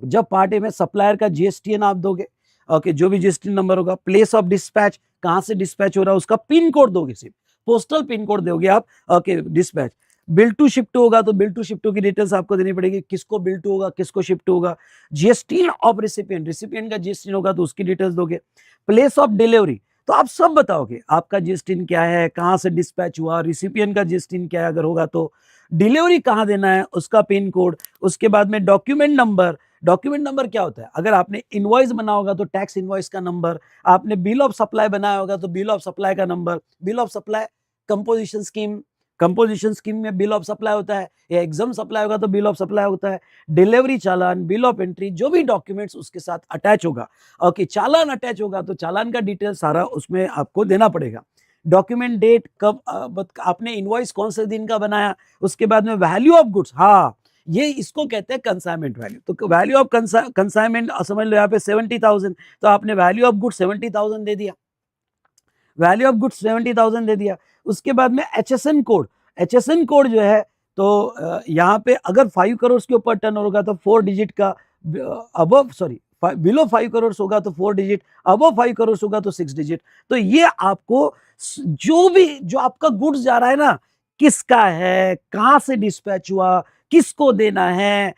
S2: जब पार्ट ए में सप्लायर का जीएसटीएन आप दोगे, ओके, जो भी जीएसटी नंबर होगा, प्लेस ऑफ डिस्पैच, कहां से डिस्पैच हो रहा है उसका पिन कोड दोगे, सिर्फ पोस्टल पिन कोड दोगे आप, okay, dispatch. Bill to shift होगा तो बिल टू शिफ्ट की डिटेल्स आपको देनी पड़ेगी, किसको बिल टू होगा, किसको शिफ्ट होगा। जीएसटी ऑफ रिसिपिएंट, रिसिपिएंट का जीएसटी होगा तो उसकी डिटेल्स दोगे। प्लेस ऑफ डिलीवरी, तो आप सब बताओगे आपका जीएसटी क्या है, कहां से डिस्पैच हुआ, रिसिपिएंट का जीएसटी क्या है अगर होगा तो, डिलीवरी कहां देना है उसका पिन कोड। उसके बाद में डॉक्यूमेंट नंबर, डॉक्यूमेंट नंबर क्या होता है, अगर आपने इनवॉइस बना होगा तो टैक्स इनवॉइस का नंबर, आपने बिल ऑफ सप्लाई बनाया होगा तो बिल ऑफ सप्लाई का number, bill of supply composition scheme, composition scheme में बिल ऑफ सप्लाई होता है, या एग्जाम सप्लाई होगा तो बिल ऑफ सप्लाई होता है, delivery challan, bill of entry, जो भी डॉक्यूमेंट्स उसके साथ अटैच होगा, ओके, चालान अटैच होगा तो चालान का डिटेल सारा उसमें आपको देना पड़ेगा। डॉक्यूमेंट डेट, कब आपने इनवॉइस कौन से दिन का बनाया, उसके बाद में वैल्यू ऑफ गुड्स, हाँ ये इसको कहते हैं कंसाइनमेंट वैल्यू। तो वैल्यू ऑफ कंसाइनमेंट समझ लो यहाँ पे 70,000, तो आपने वैल्यू ऑफ गुड्स 70,000 दे दिया, वैल्यू ऑफ गुड्स 70,000 दे दिया। उसके बाद में एचएसएन कोड, एचएसएन कोड जो है तो यहाँ पे अगर 5 करोड़ के ऊपर टर्न होगा तो 4 डिजिट का, अबव सॉरी बिलो 5 करोड़ होगा तो 4 डिजिट, अबव 5 करोड़ होगा तो 6 डिजिट। तो ये आपको जो भी जो आपका गुड्स जा रहा है ना, किसका है, कहां से डिस्पैच हुआ, किसको देना है,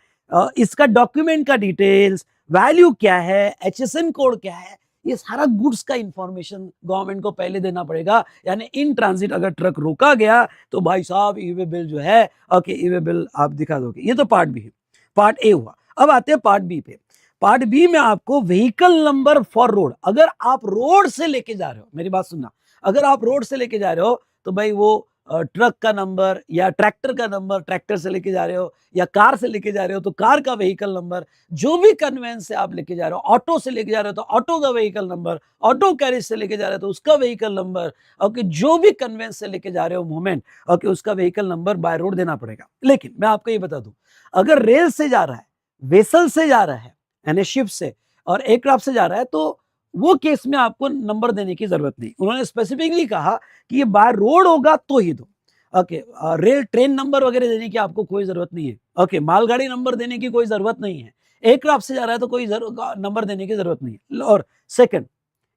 S2: इसका डॉक्यूमेंट का डिटेल्स, वैल्यू क्या है, एचएसएन कोड क्या है, ये सारा गुड्स का इंफॉर्मेशन गवर्नमेंट को पहले देना पड़ेगा। यानी इन ट्रांजिट अगर ट्रक रोका गया तो भाई साहब ईवे बिल जो है, ओके, ईवे बिल आप दिखा दोगे। ये तो पार्ट बी है, पार्ट ए हुआ। अब आते हैं पार्ट बी पे। पार्ट बी में आपको व्हीकल नंबर फॉर रोड, अगर आप रोड से लेके जा रहे हो, मेरी बात सुनना, अगर आप रोड से लेके जा रहे हो तो भाई वो ट्रक का नंबर या ट्रैक्टर का नंबर, ट्रैक्टर से लेके जा रहे हो या कार से लेके जा रहे हो तो कार का व्हीकल नंबर, जो भी कन्वेंस से आप लेके जा रहे हो, ऑटो से लेके जा रहे हो तो ऑटो का व्हीकल नंबर, ऑटो कैरेज से लेके जा रहे हो तो उसका व्हीकल नंबर, ओके, जो भी कन्वेंस से लेके जा रहे हो मूवमेंट, ओके, उसका व्हीकल नंबर बाय रोड देना पड़ेगा। लेकिन मैं आपको ये बता दूं, अगर रेल से जा रहा है, वेसल से जा रहा है, यानी शिप से और एयरक्राफ्ट से जा रहा है, तो वो केस में आपको नंबर देने की जरूरत नहीं। उन्होंने स्पेसिफिकली कहा कि ये बाय रोड होगा तो ही दो, ओके, रेल ट्रेन नंबर वगैरह देने की आपको कोई जरूरत नहीं है, ओके, मालगाड़ी नंबर देने की कोई जरूरत नहीं है, एयरक्राफ्ट से जा रहा है तो कोई नंबर देने की जरूरत नहीं है। और सेकंड,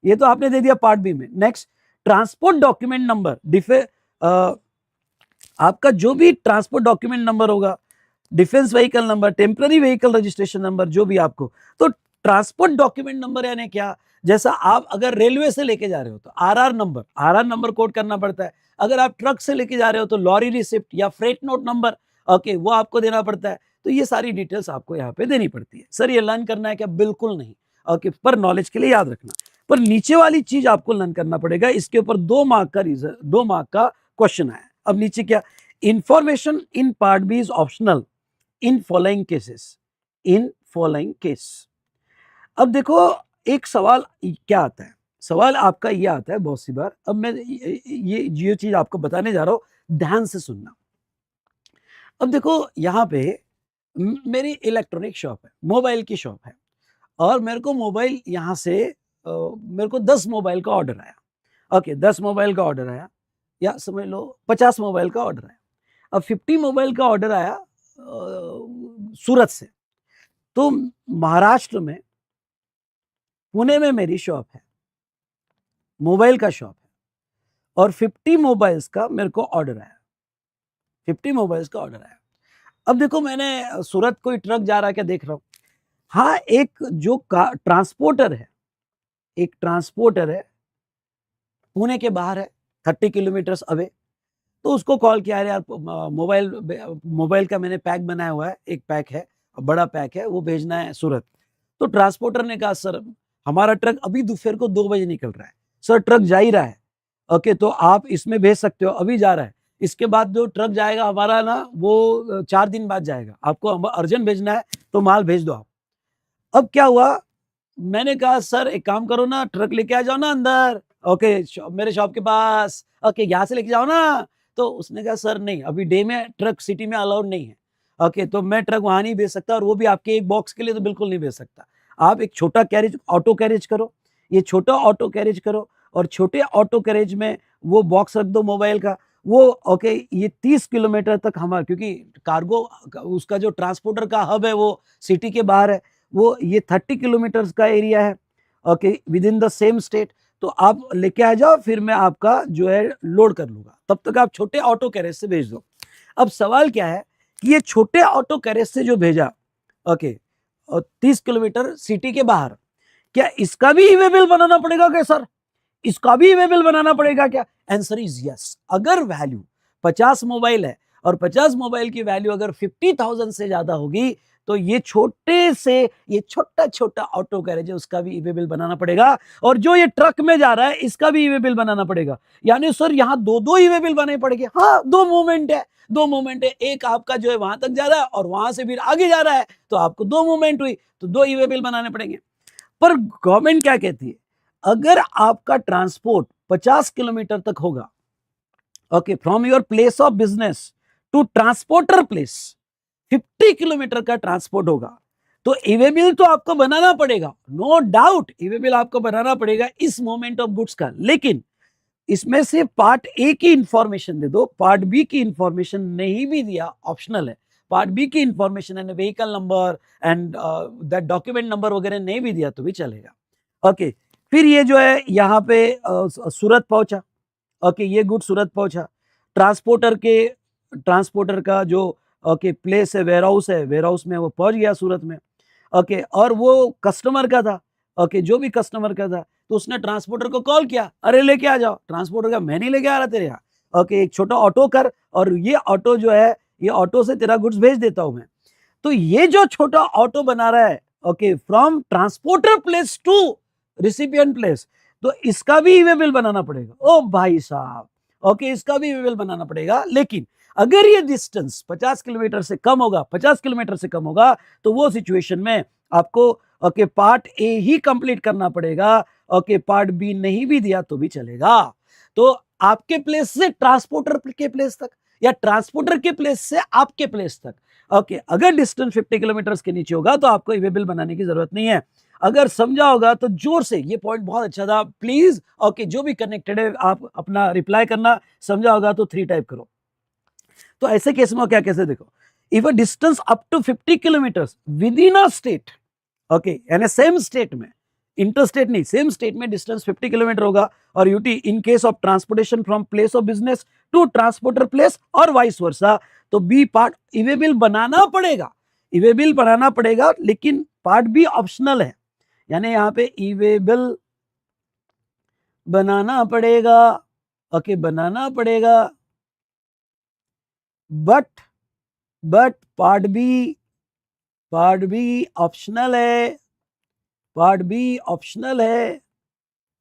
S2: ये तो आपने दे दिया पार्ट बी में। नेक्स्ट, ट्रांसपोर्ट डॉक्यूमेंट नंबर, आपका जो भी ट्रांसपोर्ट डॉक्यूमेंट नंबर होगा, defence vehicle number, temporary vehicle registration number, जो भी आपको, तो ट्रांसपोर्ट डॉक्यूमेंट नंबर यानी क्या, जैसा आप अगर रेलवे से लेके जा रहे हो तो आरआर नंबर कोड करना पड़ता है। अगर आप ट्रक से लेके जा रहे हो तो लॉरी रिसिप्ट या फ्रेट नोट नंबर, ओके, वो आपको देना पड़ता है। तो ये सारी डिटेल्स आपको यहाँ पे देनी पड़ती है। सर ये लर्न करना है क्या? बिल्कुल नहीं, ओके, पर नॉलेज के लिए याद रखना। पर नीचे वाली चीज आपको लर्न करना पड़ेगा, इसके ऊपर 2 मार्क का क्वेश्चन आया। अब नीचे क्या, information in part B is optional in following cases, in following case. अब देखो एक सवाल क्या आता है, सवाल आपका ये आता है बहुत सी बार। अब मैं ये चीज आपको बताने जा रहा हूं, ध्यान से सुनना। अब देखो यहाँ पे मेरी इलेक्ट्रॉनिक शॉप है, मोबाइल की शॉप है, और मेरे को मोबाइल यहाँ से मेरे को 10 मोबाइल का ऑर्डर आया, ओके, 10 मोबाइल का ऑर्डर आया, या समझ लो 50 मोबाइल का ऑर्डर आया। अब 50 मोबाइल का ऑर्डर आया सूरत से। तो महाराष्ट्र में पुणे में मेरी शॉप है, मोबाइल का शॉप है, और 50 मोबाइल्स का मेरे को ऑर्डर आया, 50 मोबाइल्स का ऑर्डर आया। अब देखो मैंने सूरत कोई ट्रक जा रहा है क्या देख रहा हूं, हाँ, एक जो ट्रांसपोर्टर है, एक ट्रांसपोर्टर है, पुणे के बाहर है, 30 किलोमीटर्स अवे। तो उसको कॉल किया, यार मोबाइल का मैंने पैक बनाया हुआ है, एक पैक है, बड़ा पैक है, वो भेजना है सूरत। तो ट्रांसपोर्टर ने कहा, सर हमारा ट्रक अभी दोपहर को 2 बजे निकल रहा है, सर ट्रक जा ही रहा है, ओके, तो आप इसमें भेज सकते हो, अभी जा रहा है, इसके बाद जो ट्रक जाएगा हमारा ना, वो 4 दिन बाद जाएगा, आपको अर्जेंट भेजना है तो माल भेज दो आप। अब क्या हुआ, मैंने कहा सर एक काम करो ना, ट्रक लेके आ जाओ ना अंदर, ओके, मेरे शॉप के पास, ओके, यहाँ से लेके जाओ ना। तो उसने कहा सर नहीं, अभी डे में ट्रक सिटी में अलाउड नहीं है, ओके, तो मैं ट्रक वहां नहीं भेज सकता, और वो भी आपके एक बॉक्स के लिए तो बिल्कुल नहीं भेज सकता। आप एक छोटा कैरेज ऑटो कैरेज करो, ये छोटा ऑटो कैरेज करो, और छोटे ऑटो कैरेज में वो बॉक्स रख दो मोबाइल का। वो ओके, ये 30 किलोमीटर तक हमारा, क्योंकि कार्गो उसका जो ट्रांसपोर्टर का हब है वो सिटी के बाहर है, वो ये 30 किलोमीटर का एरिया है, okay, with in the same state. तो आप लेके आ जाओ, फिर मैं आपका जो है लोड कर लूंगा, तब तक आप छोटे ऑटो कैरेज से भेज दो। अब सवाल क्या है कि ये छोटे ऑटो कैरेज से जो भेजा, ओके, और 30 किलोमीटर सिटी के बाहर, क्या इसका भी ई-वे बिल बनाना पड़ेगा क्या सर? इसका भी ई-वे बिल बनाना पड़ेगा क्या? Answer is yes. अगर वैल्यू 50 मोबाइल है और 50 मोबाइल की वैल्यू अगर 50,000 से ज्यादा होगी, तो ये छोटे से ये छोटा छोटा ऑटो गैरेज है, उसका भी ई-वे बिल बनाना पड़ेगा, और जो ये ट्रक में जा रहा है इसका भी ई-वे बिल बनाना पड़ेगा। यानी सर यहाँ दो दो ई-वे बिल बनाने पड़ेंगे। हाँ, दो मूवमेंट है, दो मूवमेंट है, एक आपका जो है वहां तक जा रहा है और वहां से फिर आगे जा रहा है, तो आपको दो मूवमेंट हुई, तो दो ई-वे बिल बनाने पड़ेंगे। पर गवर्नमेंट क्या कहती है, अगर आपका ट्रांसपोर्ट 50 किलोमीटर तक होगा, okay, from your place of business to transporter place 50 kilometre का ट्रांसपोर्ट होगा, तो ई-वे बिल तो आपको बनाना पड़ेगा, नो डाउट ई-वे बिल आपको बनाना पड़ेगा इस मोमेंट ऑफ गुड्स का। लेकिन इसमें से पार्ट ए की इंफॉर्मेशन दे दो, पार्ट बी की इंफॉर्मेशन नहीं भी दिया, ऑप्शनल है। पार्ट बी की information and vehicle number and that document number वगैरह नहीं भी दिया तो भी चलेगा। ओके, फिर ये जो है यहाँ पे सूरत पहुंचा, ओके, ये गुड सूरत पहुंचा, ट्रांसपोर्टर का जो ओके प्लेस है, वेयर हाउस में वो पहुंच गया सूरत में, ओके, और वो कस्टमर का था, ओके, जो भी कस्टमर का था, तो उसने ट्रांसपोर्टर को कॉल किया, अरे लेके आ जाओ। ट्रांसपोर्टर का मैं नहीं लेके आ रहा तेरे यहाँ, ओके, एक छोटा ऑटो कर, और ये ऑटो जो है, ये ऑटो से तेरा गुड्स भेज देता हूं मैं। तो ये जो छोटा ऑटो बना रहा है, okay, from transporter place to recipient place, तो इसका भी ई-वे बिल बनाना पड़ेगा। ओ भाई साहब, ओके, इसका भी ई-वे बिल बनाना पड़ेगा। लेकिन अगर ये डिस्टेंस 50 किलोमीटर से कम होगा, 50 किलोमीटर से कम होगा, तो वो सिचुएशन में आपको okay part A he complete करना पड़ेगा, ओके, पार्ट बी नहीं भी दिया तो भी चलेगा। तो आपके प्लेस से ट्रांसपोर्टर के प्लेस तक, या ट्रांसपोर्टर के प्लेस से आपके प्लेस तक, ओके, अगर डिस्टेंस 50 किलोमीटर के नीचे होगा तो आपको ई-वे बिल बनाने की जरूरत नहीं है। अगर समझा होगा तो जोर से, ये पॉइंट बहुत अच्छा था, प्लीज ओके, जो भी कनेक्टेड है आप अपना रिप्लाई करना, समझा होगा तो 3 टाइप करो। तो ऐसे केस में क्या कैसे देखो, if a distance up to 50 kilometres within a state, okay, यानी सेम स्टेट में, इंटरस्टेट नहीं, सेम स्टेट में डिस्टेंस 50 किलोमीटर होगा, और UT in case of transportation from place of business to transporter place और वाइस वर्सा, तो बी पार्ट ई-वे बिल बनाना पड़ेगा, ई-वे बिल बनाना पड़ेगा, लेकिन पार्ट बी ऑप्शनल है। यानी यहाँ पे ई-वे बिल बनाना पड़ेगा, ओके, बनाना पड़ेगा, बट पार्ट बी ऑप्शनल है, पार्ट बी ऑप्शनल है,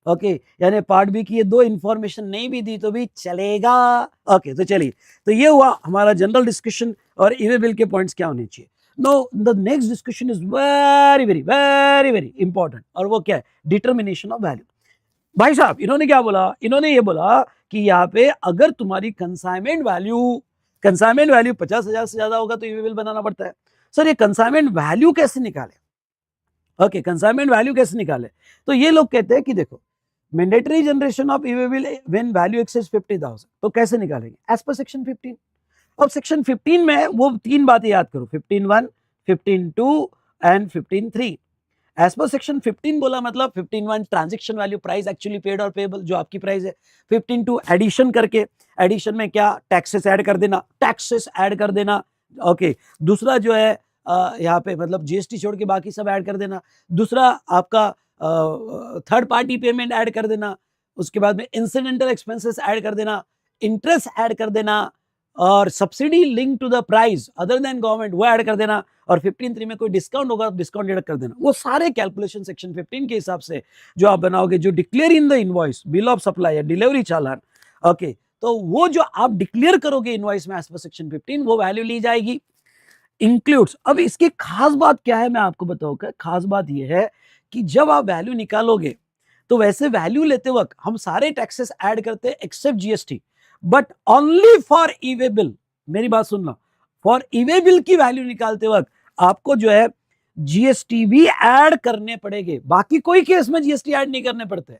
S2: ओके, यानी पार्ट बी की ये दो इंफॉर्मेशन नहीं भी दी तो भी चलेगा। ओके, तो चलिए, तो ये हुआ हमारा जनरल डिस्कशन, और ई-वे बिल के पॉइंट्स क्या होने चाहिए। No, the next discussion is very very very very important, और वो क्या है, डिटर्मिनेशन ऑफ वैल्यू। भाई साहब, इन्होंने क्या बोला, इन्होंने ये बोला कि यहाँ पे अगर तुम्हारी कंसाइनमेंट वैल्यू 50,000 से ज्यादा होगा तो ई-वे बिल बनाना पड़ता है। सर, ये कंसाइनमेंट वैल्यू कैसे निकाले, ओके, कंसाइनमेंट वैल्यू कैसे निकाले? तो ये लोग कहते हैं कि देखो, mandatory generation of e-way bill when value exceeds 50,000, तो कैसे निकालेंगे, एज पर सेक्शन 15। अब सेक्शन 15 में वो 3 बातें याद करो, 15(1), 15(2) एंड 15(3). एज पर सेक्शन 15 बोला मतलब 15(1) transaction value, price actually paid और पेबल, जो आपकी प्राइस है। 15(2) एडिशन करके, एडिशन में क्या, टैक्सेस ऐड कर देना, ओके। दूसरा जो है यहाँ पे मतलब जीएसटी छोड़ के बाकी सब ऐड कर देना। दूसरा आपका थर्ड पार्टी पेमेंट ऐड कर देना, उसके बाद में इंसिडेंटल एक्सपेंसेस ऐड कर देना, इंटरेस्ट ऐड कर देना, और subsidy link to the price other than government वो ऐड कर देना, और 15(3) में कोई डिस्काउंट होगा डिस्काउंट डिडक्ट कर देना। वो सारे कैलकुलेशन सेक्शन 15 के हिसाब से जो आप बनाओगे, जो declare in the invoice, bill of supply या डिलीवरी चालान, ओके, तो वो जो आप डिक्लेयर करोगे इनवॉइस में एज पर सेक्शन 15, वो वैल्यू ली जाएगी, इंक्लूड्स। अब इसकी खास बात क्या है मैं आपको बताऊंगा। खास बात यह है कि जब आप वैल्यू निकालोगे तो वैसे वैल्यू लेते वक्त हम सारे टैक्सेस ऐड करते हैं except GST, but only for e way bill. मेरी बात सुनना, फॉर ईवे बिल की वैल्यू निकालते वक्त आपको जो है जीएसटी भी ऐड करने पड़ेंगे। बाकी कोई केस में जीएसटी ऐड नहीं करने पड़ते हैं।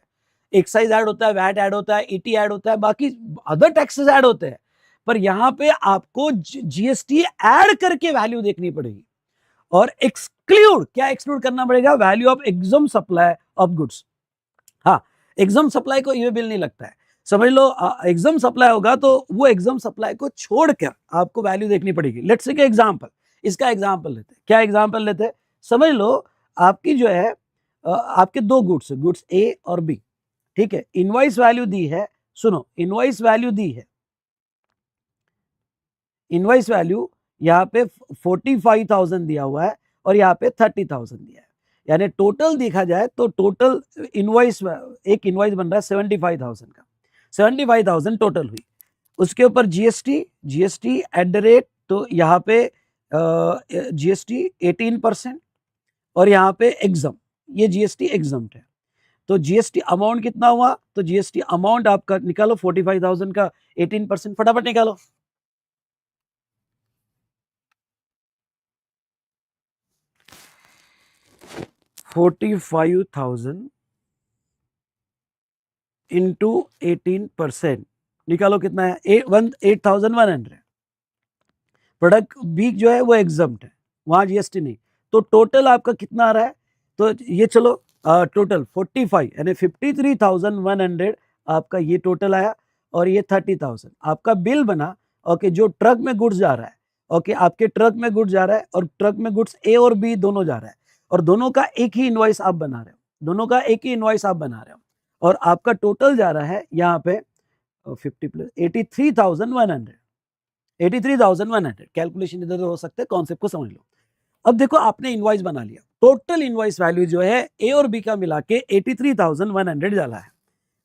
S2: एक्साइज ऐड होता है, वैट ऐड होता है, ईटी ऐड होता है, बाकी अदर टैक्सेस ऐड होते हैं, पर यहां पे आपको जीएसटी ऐड करके वैल्यू देखनी पड़ेगी। और एक्सक्लूड, क्या एक्सक्लूड करना पड़ेगा? Value of एग्जम supply of goods. हाँ, एग्जम सप्लाई को ईवे बिल नहीं लगता है, समझ लो। एग्जम सप्लाई होगा तो वो एग्जम सप्लाई को छोड़कर आपको वैल्यू देखनी पड़ेगी। लेट्स से एग्जांपल, इसका एग्जांपल लेते हैं। क्या एग्जांपल लेते हैं? समझ लो आपकी जो है आपके दो गुड्स है, गुड्स ए और बी, ठीक है। इनवॉइस वैल्यू दी है, सुनो, इनवॉइस वैल्यू दी है, इनवॉइस वैल्यू यहाँ पे 45,000 दिया हुआ है और यहाँ पे 30,000 दिया है। यानी टोटल देखा जाए तो टोटल इनवॉइस, एक इनवॉइस बन रहा है 75,000 का, 75,000 टोटल हुई। उसके ऊपर GST, GST at the rate, तो यहाँ पे जीएसटी 18% और यहाँ पे एग्जाम, ये जीएसटी एग्जाम्प्ट है। तो जीएसटी अमाउंट कितना हुआ? तो जीएसटी अमाउंट आपका निकालो 45,000 का 18%, फटाफट निकालो। $45,000 इंटू 18% निकालो कितना है? 8,100। प्रोडक्ट बी जो है वो एग्जम्प्ट है, वहां जीएसटी नहीं। तो टोटल आपका कितना आ रहा है? तो ये चलो टोटल 45 यानी 53,100 आपका ये टोटल आया, और ये 30,000 आपका बिल बना। ओके, जो ट्रक में गुड्स जा रहा है, ओके, आपके ट्रक में गुड्स जा रहा है और ट्रक में गुड्स ए और बी दोनों जा रहा है, और दोनों का एक ही इनवॉइस आप बना रहे हो, दोनों का एक ही इनवॉइस आप बना रहे हो, और आपका टोटल जा रहा है यहाँ पे 50 प्लस 83,100, 83,100। कैलकुलेशन इधर हो सकते हैं, कॉन्सेप्ट को समझ लो। अब देखो आपने इनवॉइस बना लिया, टोटल इनवॉइस वैल्यू जो है ए और बी का मिला के 83,100 डाला है।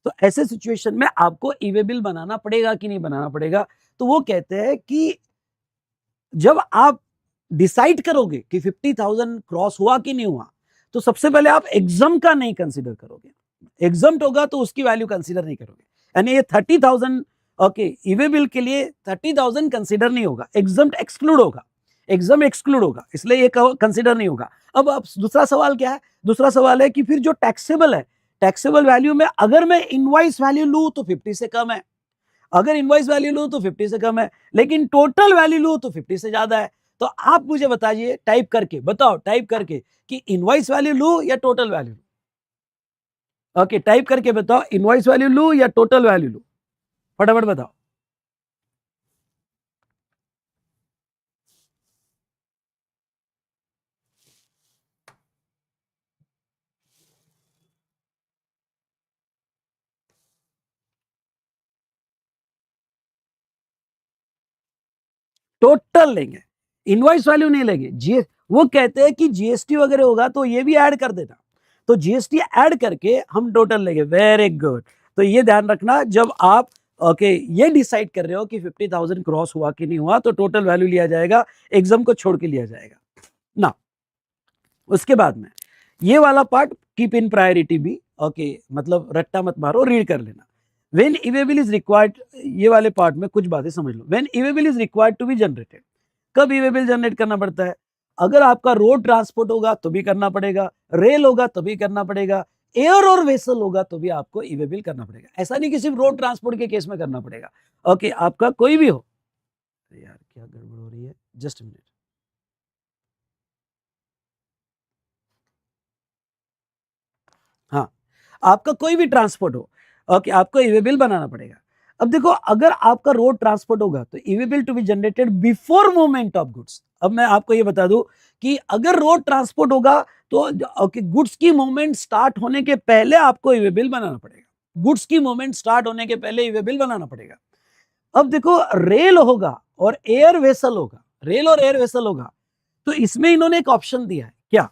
S2: तो ऐसे सिचुएशन में आपको ईवे बिल बनाना पड़ेगा कि नहीं बनाना पड़ेगा? तो वो कहते हैं कि जब आप डिसाइड करोगे कि 50,000 क्रॉस हुआ कि नहीं हुआ, तो सबसे पहले आप एग्जाम का नहीं कंसीडर करोगे। एग्जाम होगा तो उसकी वैल्यू कंसीडर नहीं करोगे। यानी ये 30,000, ओके, ईवे बिल के लिए 30,000 कंसीडर नहीं होगा, एग्जाम एक्सक्लूड होगा, एग्जाम एक्सक्लूड होगा, इसलिए ये कंसीडर नहीं होगा। अब दूसरा सवाल क्या है? दूसरा सवाल है कि फिर जो टैक्सेबल है, टैक्सेबल वैल्यू में अगर मैं इनवॉइस वैल्यू लूं तो 50 से कम है, अगर इनवॉइस वैल्यू लूं तो 50 से कम है, लेकिन टोटल वैल्यू लूं तो 50 से ज्यादा है। तो आप मुझे बताइए, टाइप करके बताओ, टाइप करके कि इनवॉइस वैल्यू लूं या टोटल वैल्यू लूं। ओके, टाइप करके बताओ, इनवॉइस वैल्यू लूं या टोटल वैल्यू लूं, फटाफट बताओ। टोटल लेंगे, इनवॉइस वैल्यू नहीं लेंगे। जी, वो कहते हैं कि जीएसटी वगैरह होगा तो ये भी ऐड कर देना, तो जीएसटी ऐड करके हम टोटल लेंगे। Very good. तो ये ध्यान रखना, जब आप ओके ये डिसाइड कर रहे हो कि 50,000 क्रॉस हुआ कि नहीं हुआ, तो टोटल वैल्यू लिया जाएगा, एग्जाम को छोड़ के लिया जाएगा ना। उसके बाद में ये वाला पार्ट कीप इन प्रायोरिटी भी, ओके, मतलब रट्टा मत मारो, रीड कर लेना। व्हेन इवेबल इज रिक्वायर्ड, ये वाले पार्ट में कुछ बातें समझ लो। When E way bill is required to be generated, कब इवेबल जनरेट करना पड़ता है? अगर आपका रोड ट्रांसपोर्ट होगा तो भी करना पड़ेगा, रेल होगा तो भी करना पड़ेगा, एयर और वेसल होगा तो भी आपको इवेबल करना पड़ेगा। ऐसा नहीं कि सिर्फ रोड ट्रांसपोर्ट के केस में करना पड़ेगा। ओके, आपका कोई भी हो, यार क्या गड़बड़ हो रही है, जस्ट मिनट। हाँ, आपका कोई भी ट्रांसपोर्ट हो, ओके, आपको ईवे बिल बनाना पड़ेगा। अब देखो, अगर आपका रोड ट्रांसपोर्ट होगा तो e way bill to be generated before movement of goods. अब मैं आपको ये बता दूं कि अगर रोड ट्रांसपोर्ट होगा तो ओके, गुड्स की मूवमेंट स्टार्ट होने के पहले आपको ईवे बिल बनाना पड़ेगा, गुड्स की मूवमेंट स्टार्ट होने के पहले ईवे बिल बनाना पड़ेगा। अब देखो, रेल होगा और एयर वेसल होगा, रेल और एयर वेसल होगा, तो इसमें इन्होंने एक ऑप्शन दिया है। क्या?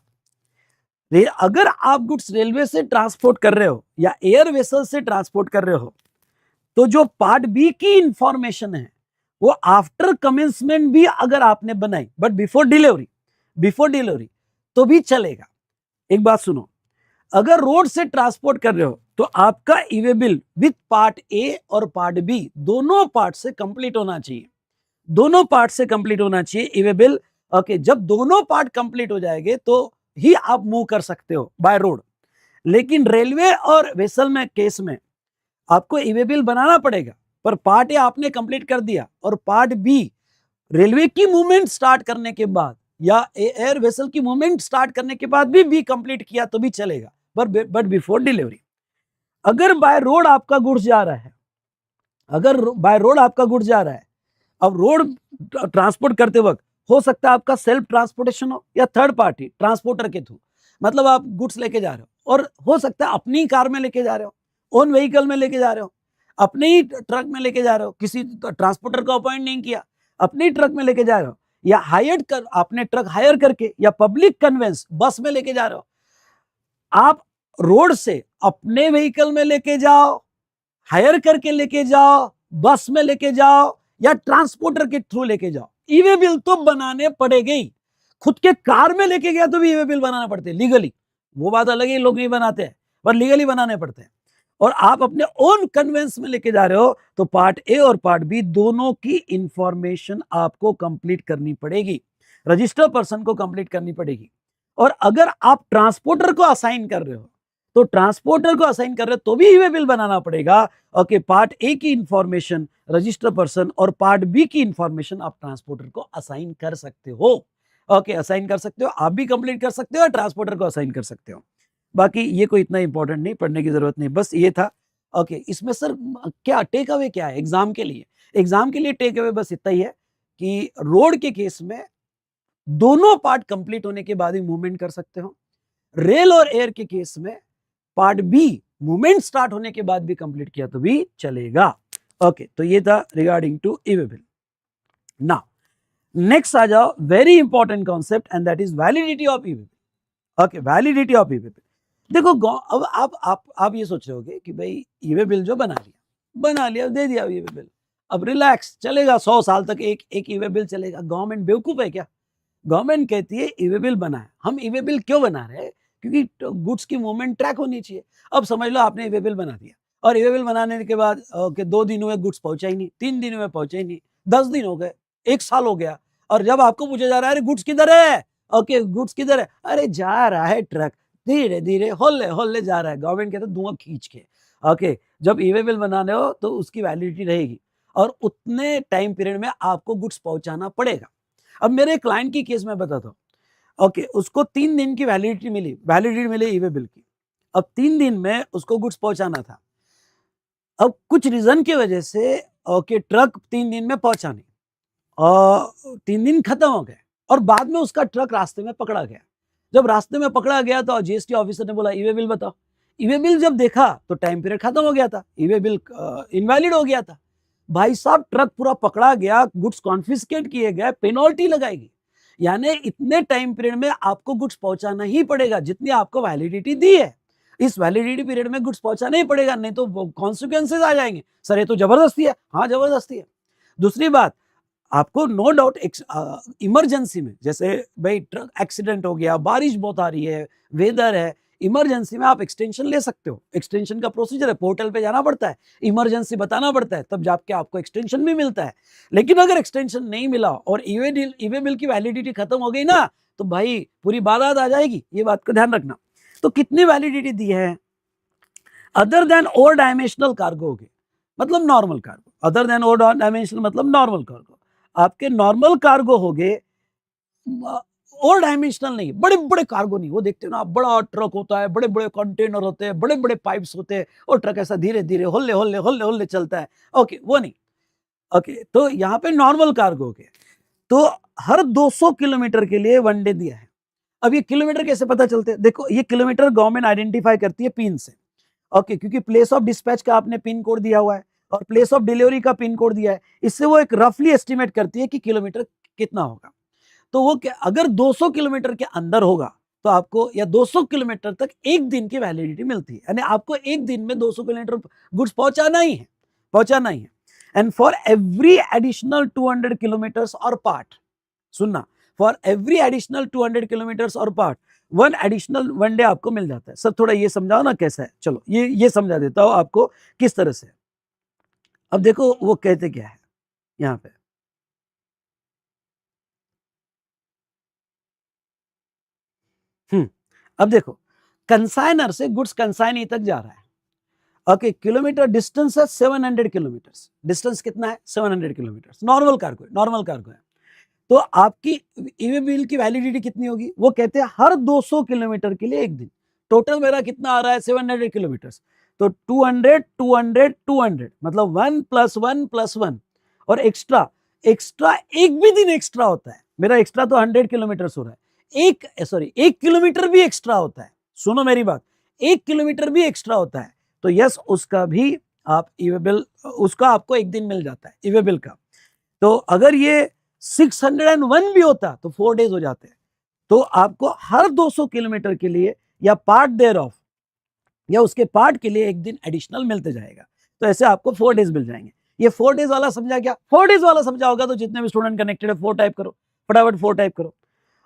S2: अगर आप गुड्स रेलवे से ट्रांसपोर्ट कर रहे हो या एयर वेसल से ट्रांसपोर्ट कर रहे हो, तो जो पार्ट बी की इंफॉर्मेशन है वो आफ्टर कमेंसमेंट भी अगर आपने बनाई, but before delivery, before delivery तो भी चलेगा। एक बात सुनो, अगर रोड से ट्रांसपोर्ट कर रहे हो तो आपका e-way bill with part A और पार्ट बी दोनों पार्ट से कंप्लीट होना चाहिए। दोनों पार्ट से कंप्लीट होना चाहिए ई वे बिल। ओके, जब दोनों पार्ट कंप्लीट हो जाएंगे तो ही आप मूव कर सकते हो बाय रोड। लेकिन रेलवे और वेसल में केस में आपको ई वे बिल बनाना पड़ेगा, पर पार्ट ए आपने कंप्लीट कर दिया और पार्ट बी रेलवे की मूवमेंट स्टार्ट करने के बाद या एयर वेसल की मूवमेंट स्टार्ट करने के बाद भी कंप्लीट किया तो भी चलेगा, बट बिफोर डिलीवरी। अगर बाय रोड आपका गुड्स जा रहा है, अगर बाय रोड आपका गुड्स जा रहा है, अब रोड ट्रांसपोर्ट करते वक्त हो सकता है आपका सेल्फ ट्रांसपोर्टेशन हो या थर्ड पार्टी ट्रांसपोर्टर के थ्रू, मतलब आप गुड्स लेके जा रहे हो और हो सकता है अपनी कार में लेके जा रहे हो, ओन व्हीकल में लेके जा रहे हो, अपने ही ट्रक में लेके जा रहे हो, किसी ट्रांसपोर्टर को अपॉइंट नहीं किया, अपने ही ट्रक में लेके जा रहे हो, या हायर कर आपने ट्रक हायर करके या पब्लिक कन्वेंस बस में लेके जा रहे हो। आप रोड से अपने व्हीकल में लेके जाओ, हायर करके लेके जाओ, बस में लेके जाओ या ट्रांसपोर्टर के थ्रू लेके जाओ, ई वे बिल तो बनाने पड़ेंगे ही। खुद के कार में लेके गया तो भी ई वे बिल बनाना पड़ते हैं लीगली, वो बात अलग है, लोग नहीं बनाते हैं, पर लीगली बनाने पड़ते हैं। और आप अपने ओन कन्वेंस में लेके जा रहे हो तो पार्ट ए और पार्ट बी दोनों की इंफॉर्मेशन आपको कंप्लीट करनी पड़ेगी, रजिस्टर पर्सन को कंप्लीट करनी पड़ेगी। और अगर आप ट्रांसपोर्टर को असाइन कर रहे हो तो ट्रांसपोर्टर को असाइन कर रहे हो तो भी ई वे बिल बनाना पड़ेगा। ओके, पार्ट ए की इंफॉर्मेशन रजिस्टर पर्सन और पार्ट बी की इंफॉर्मेशन आप ट्रांसपोर्टर को असाइन कर सकते हो। ओके, असाइन कर सकते हो, आप भी कंप्लीट कर सकते हो और ट्रांसपोर्टर को असाइन कर सकते हो। बाकी ये कोई इतना इंपॉर्टेंट नहीं, पढ़ने की जरूरत नहीं, बस ये था। ओके, इसमें सर क्या टेक अवे क्या है एग्जाम के लिए? एग्जाम के लिए टेक अवे बस इतना ही है कि रोड के केस में दोनों पार्ट कंप्लीट होने के बाद ही मूवमेंट कर सकते हो। रेल और एयर के केस में पार्ट बी मूवमेंट स्टार्ट होने के बाद भी कंप्लीट किया तो भी चलेगा। ओके, तो ये था regarding to E way bill. Now next आ जाओ, very important concept and that is validity of E way bill. Okay, validity of E way bill. देखो अब आप ये सोच रहे होगे कि भाई ई वे बिल जो बना लिया दे दिया ई वे बिल, अब रिलैक्स चलेगा 100 साल तक एक ई वे बिल चलेगा। गवर्नमेंट बेवकूफ है क्या? गवर्नमेंट कहती है ई वे बिल बना है, हम ई वे बिल क्यों बना रहे हैं? क्योंकि गुड्स की मूवमेंट ट्रैक होनी चाहिए। अब समझ लो आपने ई वे बिल बना दिया और ई वे बिल बनाने के बाद 2 दिन हुए गुड्स पहुंचा ही नहीं, 3 दिन हुए पहुंचा ही नहीं, 10 दिन हो गए, 1 साल हो गया, और जब आपको पूछा जा रहा है अरे गुड्स किधर है, ओके गुड्स किधर है, अरे जा रहा है ट्रक धीरे धीरे होले होले जा रहा है, गवर्नमेंट कहता है धुआं खींच के। ओके, जब ई वे बिल बनाने हो तो उसकी वैलिडिटी रहेगी और उतने टाइम पीरियड में आपको गुड्स पहुंचाना पड़ेगा। अब मेरे क्लाइंट की केस में बताता हूँ। ओके, उसको 3 दिन की वैलिडिटी मिली ई वे बिल की। अब 3 दिन में उसको गुड्स पहुंचाना था। अब कुछ रीजन की वजह से ओके ट्रक 3 दिन में पहुंचा नहीं और 3 दिन खत्म हो गए और बाद में उसका ट्रक रास्ते में पकड़ा गया। जब रास्ते में पकड़ा गया तो जीएसटी ऑफिसर ने बोला ई वे बिल बताओ। ई वे बिल जब देखा तो टाइम पीरियड खत्म हो गया था, ई वे बिल इनवैलिड हो गया था। भाई साहब, ट्रक पूरा पकड़ा गया, गुड्स कॉन्फिस्केट किए गए, पेनल्टी लगाएगी। यानी इतने टाइम पीरियड में आपको गुड्स पहुंचाना ही पड़ेगा जितनी आपको वैलिडिटी दी है। इस वैलिडिटी पीरियड में गुड्स पहुंचाना ही पड़ेगा, नहीं तो कॉन्सिक्वेंसेज आ जाएंगे। सर ये तो जबरदस्ती है। हाँ जबरदस्ती है। दूसरी बात, आपको नो डाउट इमरजेंसी में, जैसे भाई ट्रक एक्सीडेंट हो गया, बारिश बहुत आ रही है, वेदर है, इमरजेंसी में आप एक्सटेंशन ले सकते हो। एक्सटेंशन का प्रोसीजर है, पोर्टल पे जाना पड़ता है, इमरजेंसी बताना पड़ता है, तब जाके आपको एक्सटेंशन भी मिलता है। लेकिन अगर एक्सटेंशन नहीं मिला और ई वे बिल की वैलिडिटी खत्म हो गई ना, तो भाई पूरी बारात आ जाएगी, ये बात का ध्यान रखना। तो कितनी वैलिडिटी दी है? Other than over dimensional cargo हो गए, मतलब normal cargo. Other than over dimensional मतलब नॉर्मल कार्गो। आपके नॉर्मल कार्गो हो गए, ओवर डायमेंशनल नहीं, बड़े बड़े कार्गो नहीं। वो देखते हो ना, बड़ा ट्रक होता है, बड़े बड़े कंटेनर होते हैं, बड़े बड़े पाइप्स होते हैं और ट्रक ऐसा धीरे धीरे होल्ले होल्ले होल्ले होल्ले चलता है। ओके, वो नहीं। ओके, तो यहाँ पे नॉर्मल कार्गो हो गए। तो हर 200 किलोमीटर के लिए 1 डे दिया है। अब ये किलोमीटर कैसे पता चलते हैं? देखो, ये किलोमीटर गवर्नमेंट आइडेंटिफाई करती है पिन से। ओके, क्योंकि प्लेस ऑफ डिस्पैच का आपने पिन कोड दिया हुआ है और प्लेस ऑफ डिलीवरी का पिन कोड दिया है, इससे वो एक रफली एस्टिमेट करती है कि किलोमीटर कितना होगा। तो वो अगर 200 किलोमीटर के अंदर होगा तो आपको, या 200 किलोमीटर तक 1 दिन की वैलिडिटी मिलती है, यानी आपको 1 दिन में 200 किलोमीटर गुड्स पहुंचाना ही है। And for every additional 200 kilometres और पार्ट, सुनना, फॉर एवरी एडिशनल 200 किलोमीटर्स और पार्ट 1 एडिशनल 1 डे आपको मिल जाता है। सर थोड़ा ये समझाओ ना कैसा है। चलो ये समझा देता हूं आपको, किस तरह से। अब देखो वो कहते क्या है यहाँ पे, अब देखो, कंसाइनर से गुड्स कंसाइनी तक जा रहा है। ओके, किलोमीटर डिस्टेंस है 700 किलोमीटर। डिस्टेंस कितना है? 700 किलोमीटर। नॉर्मल कार्गो है, नॉर्मल कार्गो है। तो आपकी ई-वे बिल की वैलिडिटी कितनी होगी? वो कहते हैं हर 200 किलोमीटर के लिए एक दिन। टोटल मेरा कितना आ रहा है? 700 किलोमीटर। तो 200 200 200 मतलब 1 + 1 + 1 और एक्स्ट्रा एक भी दिन एक्स्ट्रा होता है। मेरा एक्स्ट्रा तो 100 किलोमीटर हो रहा है। एक किलोमीटर भी एक्स्ट्रा होता है। सुनो मेरी बात, 1 किलोमीटर भी एक्स्ट्रा होता है तो यस, उसका भी आप ई-वे बिल, उसका आपको एक दिन मिल जाता है ई-वे बिल का। तो अगर ये 601 भी होता तो 4 डेज हो जाते हैं। तो आपको हर 200 किलोमीटर के लिए या पार्ट देयर ऑफ या उसके पार्ट के लिए एक दिन एडिशनल मिलते जाएगा। तो ऐसे आपको 4 डेज मिल जाएंगे। ये 4 डेज वाला समझा क्या? 4 डेज वाला समझा होगा तो जितने भी स्टूडेंट कनेक्टेड है 4 टाइप करो, फटाफट 4 टाइप करो।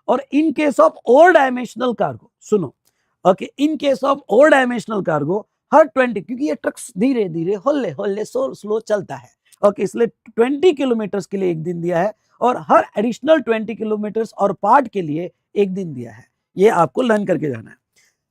S2: और in case of over dimensional cargo, सुनो, okay, in case of over dimensional cargo हर 20, क्योंकि ये ट्रक्स धीरे धीरे होल्ले होल्ले स्लो चलता है, ओके, इसलिए 20 किलोमीटर के लिए एक दिन दिया है और हर एडिशनल 20 किलोमीटर और पार्ट के लिए एक दिन दिया है। ये आपको लर्न करके जाना है।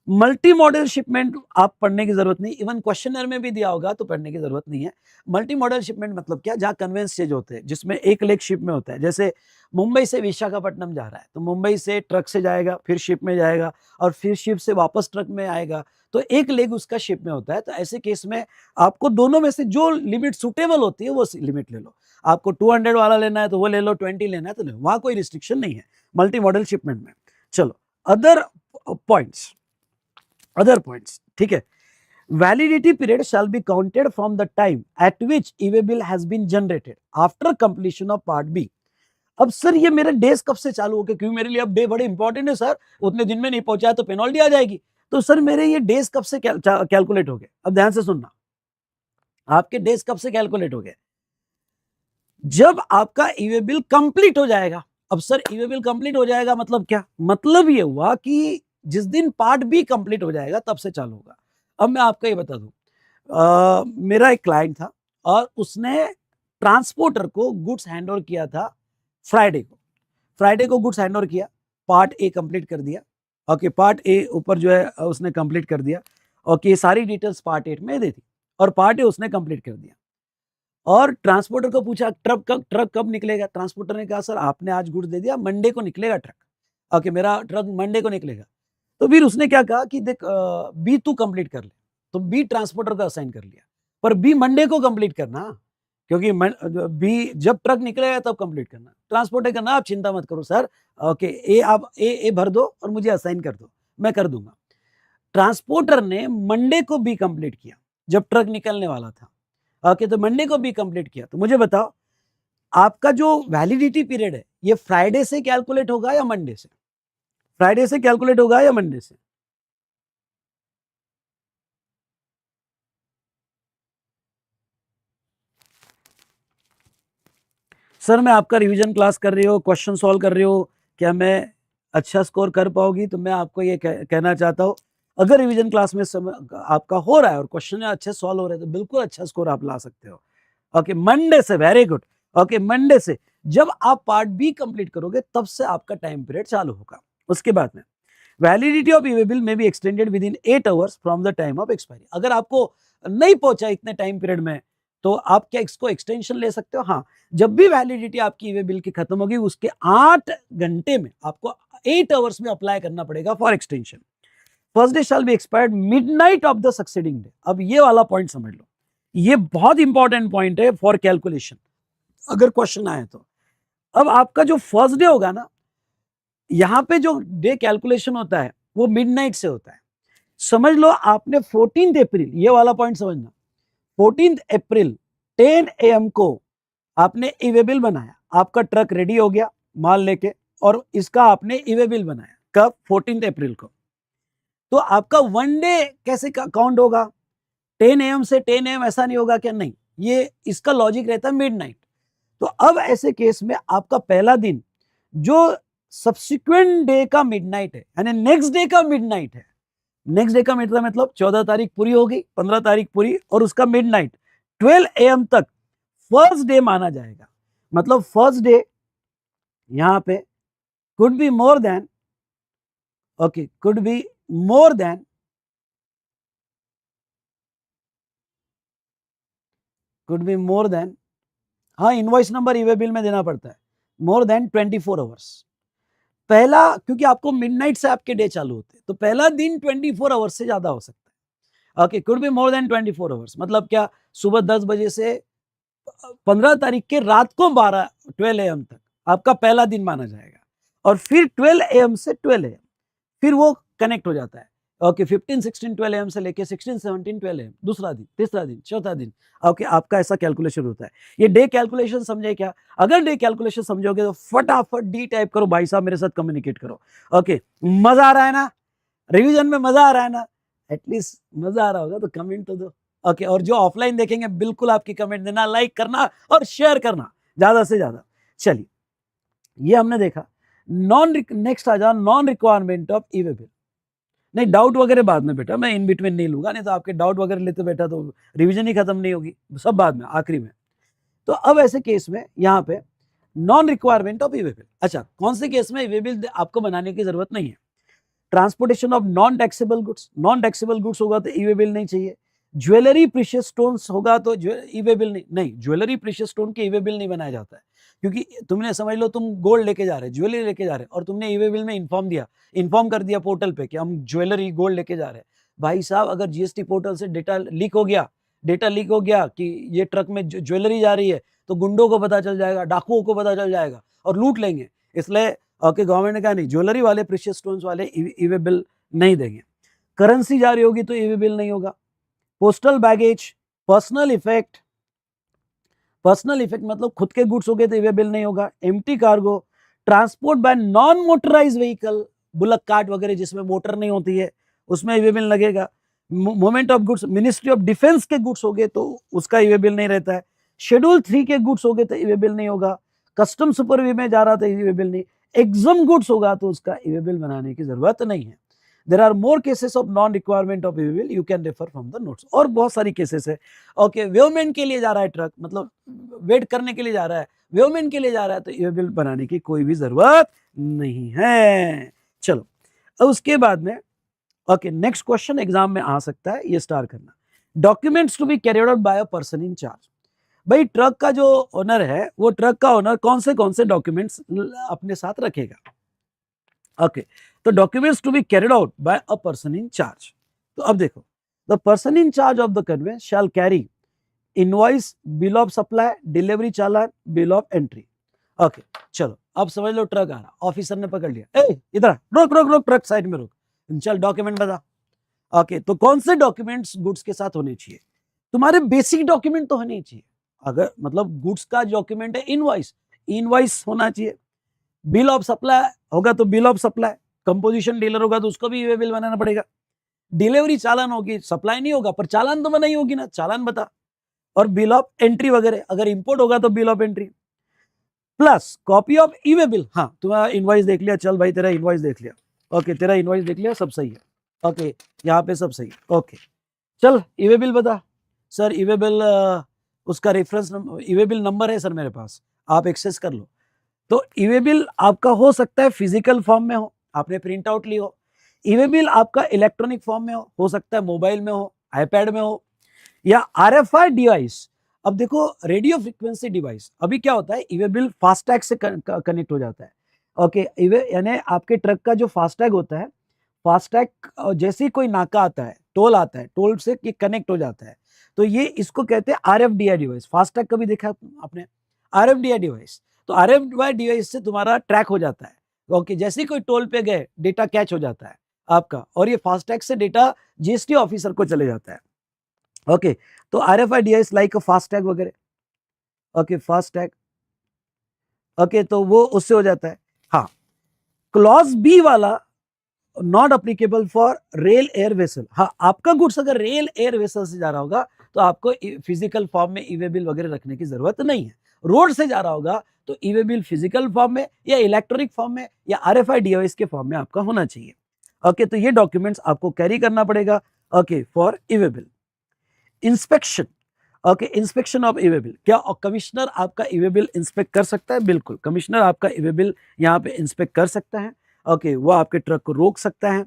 S2: मल्टी मॉडल शिपमेंट आप पढ़ने की जरूरत नहीं, इवन क्वेश्चनर में भी दिया होगा तो पढ़ने की जरूरत नहीं है। मल्टी मॉडल शिपमेंट मतलब क्या? जहां कन्वेंस चेंज होते हैं, जिसमें एक लेग शिप में होता है। जैसे मुंबई से विशाखापट्टनम जा रहा है तो मुंबई से ट्रक से जाएगा, फिर शिप में जाएगा और फिर शिप से वापस ट्रक में आएगा, तो एक लेग उसका शिप में होता है। तो ऐसे केस में आपको दोनों में से जो लिमिट सुटेबल होती है वो लिमिट ले लो। आपको 200 वाला लेना है तो वो ले लो, 20 लेना है तो ले लो, वहां कोई रिस्ट्रिक्शन नहीं है मल्टी मॉडल शिपमेंट में। चलो, अदर पॉइंट्स, ठीक है। Validity period shall be counted from the time at which e way bill has been generated after completion of part B. अब सर ये मेरे डेज कब से चालू हो गए? क्योंकि मेरे लिए अब डे बड़े इंपॉर्टेंट है सर, उतने दिन में नहीं पहुंचा तो पेनल्टी आ जाएगी। तो सर मेरे ये डेज कब से कैलकुलेट हो गए? अब ध्यान से सुनना, आपके डेज कब से कैलकुलेट हो गए? जब आपका ई-वे बिल कंप्लीट हो जाएगा। अब सर ई-वे बिल कंप्लीट हो जाएगा मतलब क्या? मतलब ये हुआ कि जिस दिन पार्ट बी कंप्लीट हो जाएगा तब से चालू होगा। अब मैं आपको ये बता दूं, मेरा एक क्लाइंट था और उसने ट्रांसपोर्टर को गुड्स हैंड ओवर किया था फ्राइडे को गुड्स हैंड ओवर किया, पार्ट ए कंप्लीट कर दिया। ओके, पार्ट ए ऊपर जो है उसने कंप्लीट कर दिया। ओके, सारी डिटेल्स पार्ट 8 में दे दी और पार्ट ए उसने कंप्लीट कर दिया। और ट्रांसपोर्टर को पूछा ट्रक कब निकलेगा? ट्रांसपोर्टर ने कहा सर आपने आज गुड्स दे दिया, मंडे को निकलेगा ट्रक। ओके, मेरा ट्रक मंडे को निकलेगा। तो फिर उसने क्या कहा कि देख, बी तू कंप्लीट कर ले। तो बी ट्रांसपोर्टर को असाइन कर लिया, पर बी मंडे को कंप्लीट करना, क्योंकि बी जब ट्रक निकलेगा तब कंप्लीट करना। ट्रांसपोर्टर करना, आप चिंता मत करो सर, ओके, ए आप ए भर दो और मुझे असाइन कर दो, मैं कर दूंगा। ट्रांसपोर्टर ने मंडे को बी कंप्लीट किया जब ट्रक निकलने वाला था। ओके, तो मंडे को बी कंप्लीट किया। तो मुझे बताओ, आपका जो वैलिडिटी पीरियड है ये फ्राइडे से कैलकुलेट होगा या मंडे से? फ्राइडे से कैलकुलेट होगा या मंडे से? सर मैं आपका रिवीजन क्लास कर रही हो, क्वेश्चन सॉल्व कर रही हो, क्या मैं अच्छा स्कोर कर पाओगी? तो मैं आपको ये कहना चाहता हूँ, अगर रिवीजन क्लास में आपका हो रहा है और क्वेश्चन अच्छे सॉल्व हो रहे हैं तो बिल्कुल अच्छा स्कोर आप ला सकते हो। ओके, मंडे से, वेरी गुड। ओके, मंडे से जब आप पार्ट बी कंप्लीट करोगे तब से आपका टाइम पीरियड चालू होगा। उसके बाद में वैलिडिटी ऑफ ई-वे बिल में be extended with in 8 hours from the time of expiry. अगर आपको नहीं पहुंचा इतने टाइम पीरियड में तो आप क्या इसको एक्सटेंशन ले सकते हो? हाँ, जब भी वैलिडिटी आपकी ई-वे बिल की खत्म होगी उसके 8 घंटे में आपको 8 आवर्स में अप्लाई करना पड़ेगा for extension. First day shall be expired midnight of the succeeding day. अब ये वाला पॉइंट समझ लो, ये बहुत इंपॉर्टेंट पॉइंट है फॉर कैलकुलेशन, अगर क्वेश्चन आए तो। अब आपका जो फर्स्ट डे होगा ना, यहां पे जो डे कैलकुलेशन होता है वो मिडनाइट से होता है। समझ लो आपने 14 अप्रैल, ये वाला पॉइंट समझना, 14 अप्रैल 10 AM को आपने ई-वे बिल बनाया, आपका ट्रक रेडी हो गया माल लेके और इसका आपने ई-वे बिल बनाया कब? 14 अप्रैल को। तो आपका वन डे कैसे काउंट होगा? 10 AM से 10 AM ऐसा नहीं होगा क्या? नहीं, ये इसका लॉजिक रहता है मिडनाइट। तो अब ऐसे केस में आपका पहला दिन जो सब्सिक्वेंट डे का मिडनाइट है, यानी नेक्स्ट डे का मिडनाइट है। नेक्स्ट डे का मतलब 14 तारीख पूरी हो गई, 15 तारीख पूरी और उसका मिडनाइट 12 AM तक फर्स्ट डे माना जाएगा। मतलब फर्स्ट डे यहां पे could be more than okay, could be more than, could be more than, हाँ इनवॉइस नंबर ईवे बिल में देना पड़ता है, मोर देन 24 आवर्स। पहला, क्योंकि आपको मिडनाइट से आपके डे चालू होते हैं, तो पहला दिन 24 आवर्स से ज्यादा हो सकता है। Okay, could be more than 24 hours मतलब क्या, सुबह 10 बजे से 15 तारीख के रात को 12 AM तक आपका पहला दिन माना जाएगा, और फिर 12 AM से 12 AM फिर वो कनेक्ट हो जाता है। ओके, 15, 16, 12 AM से लेके 16, 17, 12 AM दूसरा दिन, तीसरा दिन, चौथा दिन। ओके, आपका ऐसा कैलकुलेशन होता है। ये डे कैलकुलेशन समझे क्या? अगर डे कैलकुलेशन समझोगे तो फटाफट डी टाइप करो भाई साहब, मेरे साथ कम्युनिकेट करो। ओके, मजा आ रहा है ना? रिवीजन में मजा आ रहा है ना? एटलीस्ट मजा आ रहा होगा तो कमेंट तो दो। ओके, और जो ऑफलाइन देखेंगे बिल्कुल आपकी कमेंट देना, लाइक करना और शेयर करना ज्यादा से ज्यादा। चलिए, ये हमने देखा। नेक्स्ट आ जाओ, non requirement of e way bill. नहीं, डाउट वगैरह बाद में बेटा, मैं इन बिटवीन नहीं लूंगा, नहीं तो आपके डाउट वगैरह लेते बेटा तो रिवीजन ही खत्म नहीं होगी, सब बाद में, आखिरी में। तो अब ऐसे केस में यहाँ पे non requirement of e way bill. अच्छा, कौन से केस में ईवे बिल आपको बनाने की जरूरत नहीं है? Transportation of non taxable goods, non taxable goods होगा तो ईवे बिल नहीं चाहिए। ज्वेलरी प्रीशियस स्टोन्स होगा तो ईवे बिल नहीं, ज्वेलरी प्रीशियस स्टोन के ईवे बिल नहीं बनाया जाता है, क्योंकि तुमने समझ लो तुम गोल्ड लेके जा रहे, ज्वेलरी लेके जा रहे, और तुमने ईवे बिल में इन्फॉर्म कर दिया पोर्टल पे कि हम ज्वेलरी गोल्ड लेके जा रहे हैं। भाई साहब, अगर जीएसटी पोर्टल से डेटा लीक हो गया कि ये ट्रक में ज्वेलरी जा रही है, तो गुंडों को पता चल जाएगा, डाकुओं को पता चल जाएगा और लूट लेंगे। इसलिए ओके, गवर्नमेंट ने कहा नहीं, ज्वेलरी वाले, प्रीशियस स्टोन्स वाले ईवे बिल नहीं देंगे। करेंसी जा रही होगी तो ईवे बिल नहीं होगा। पोस्टल बैगेज, पर्सनल इफेक्ट मतलब खुद के गुड्स हो गए तो ईवे बिल नहीं होगा। Empty cargo, transport bye non motorise vehicle, bullock cart वगैरह जिसमें मोटर नहीं होती है, उसमें ईवे बिल लगेगा। Movement of goods, ministry of defence के गुड्स हो गए तो उसका ईवे बिल नहीं रहता है। शेड्यूल 3 के गुड्स हो गए तो ईवे बिल नहीं होगा। कस्टम सुपरवी में जा रहा था, ईवे बिल नहीं। एग्जाम गुड्स होगा तो उसका ईवे बिल बनाने की जरूरत नहीं है। There are more cases of non requirement of e way bill, you can refer from the notes. और बहुत सारी केसेस है। ओके, वेवमेंट के लिए जा रहा है ट्रक, मतलब वेट करने के लिए जा रहा है, वेवमेंट के लिए जा रहा है, तो ईवे बिल बनाने की कोई भी जरूरत नहीं है। चलो, अब उसके बाद में ओके, नेक्स्ट क्वेश्चन एग्जाम में आ सकता है, ये स्टार करना। Documents to be carried out by a person in charge. भाई, ट्रक का जो ओनर है, वो ट्रक का ओनर कौन से डॉक्यूमेंट्स अपने साथ रखेगा? ओके, तो documents to be carried out by a person in charge. तो अब देखो, the person in charge of the conveyance shall carry invoice, bill of supply, delivery challan, bill of entry. Okay, चलो अब समझ लो, ट्रक आ रहा, ऑफिसर ने पकड़ लिया, ए इधर रोक रोक रोक, ट्रक साइड में रोक, चल डॉक्यूमेंट बता। ओके, तो कौन से डॉक्यूमेंट्स गुड्स के साथ होने चाहिए? तुम्हारे बेसिक डॉक्यूमेंट तो होने चाहिए। अगर मतलब गुड्स का डॉक्यूमेंट है इनवॉइस होना चाहिए। बिल ऑफ सप्लाई होगा तो bill of supply, composition dealer होगा तो उसको भी ईवे बिल बनाना पड़ेगा। डिलीवरी चालान होगी, सप्लाई नहीं होगा पर चालान तो बनाई होगी ना, चालान बता। और बिल ऑफ एंट्री वगैरह, अगर इंपोर्ट होगा तो bill of entry, plus copy of e way bill. हाँ, तुम्हारा इनवॉइस देख लिया, चल भाई तेरा इनवॉइस देख लिया, ओके तेरा इनवॉइस देख लिया, सब सही है, ओके यहाँ पे सब सही है, ओके चल ईवे बिल बता। सर ईवे बिल उसका रेफरेंस ईवे बिल नंबर है सर मेरे पास, आप एक्सेस कर लो। तो ईवे बिल आपका हो सकता है फिजिकल फॉर्म में हो, आपने प्रिंट आउट ली हो। ईवे बिल आपका इलेक्ट्रॉनिक फॉर्म में हो सकता है मोबाइल में हो, आईपैड में हो, या आरएफआई डिवाइस। अब देखो, रेडियो फ्रीक्वेंसी डिवाइस, अभी क्या होता है, ईवे बिल फास्टैग से कनेक्ट हो जाता है। ओके, ईवे यानी आपके ट्रक का जो फास्टैग होता है, फास्टैग जैसे ही कोई नाका आता है, टोल आता है, टोल से कनेक्ट हो जाता है, तो ये इसको कहते हैं आरएफडीआई डिवाइस। फास्टैग कभी देखा आपने? आरएफडीआई डिवाइस, तो आरएफडीआई डिवाइस से तुम्हारा ट्रैक हो जाता है। ओके, जैसे ही कोई टोल पे गए, डेटा कैच हो जाता है आपका, और ये फास्टैग से डेटा जीएसटी ऑफिसर को चले जाता है। ओके, तो आरएफआई डिवाइस लाइक फास्टैग वगैरह, ओके फास्टैग, ओके तो वो उससे हो जाता है। हाँ, क्लॉज बी वाला not applicable for rail air vessel. हाँ, आपका गुड्स अगर रेल एयर वेसल से जा रहा होगा तो आपको फिजिकल फॉर्म में ईवे बिल वगैरह रखने की जरूरत नहीं है। रोड से जा रहा होगा तो ईवे बिल फिजिकल फॉर्म में या इलेक्ट्रॉनिक फॉर्म में या आरएफआई डिवाइस के फॉर्म में आपका होना चाहिए। ओके, तो ये डॉक्यूमेंट्स आपको कैरी करना पड़ेगा, okay for e way bill. Inspection, okay inspection of e way bill, क्या कमिश्नर आपका ईवे बिल इंस्पेक्ट कर सकता है? बिल्कुल, कमिश्नर आपका ईवे बिल यहाँ पे इंस्पेक्ट कर सकता है। ओके, वो आपके ट्रक को रोक सकता है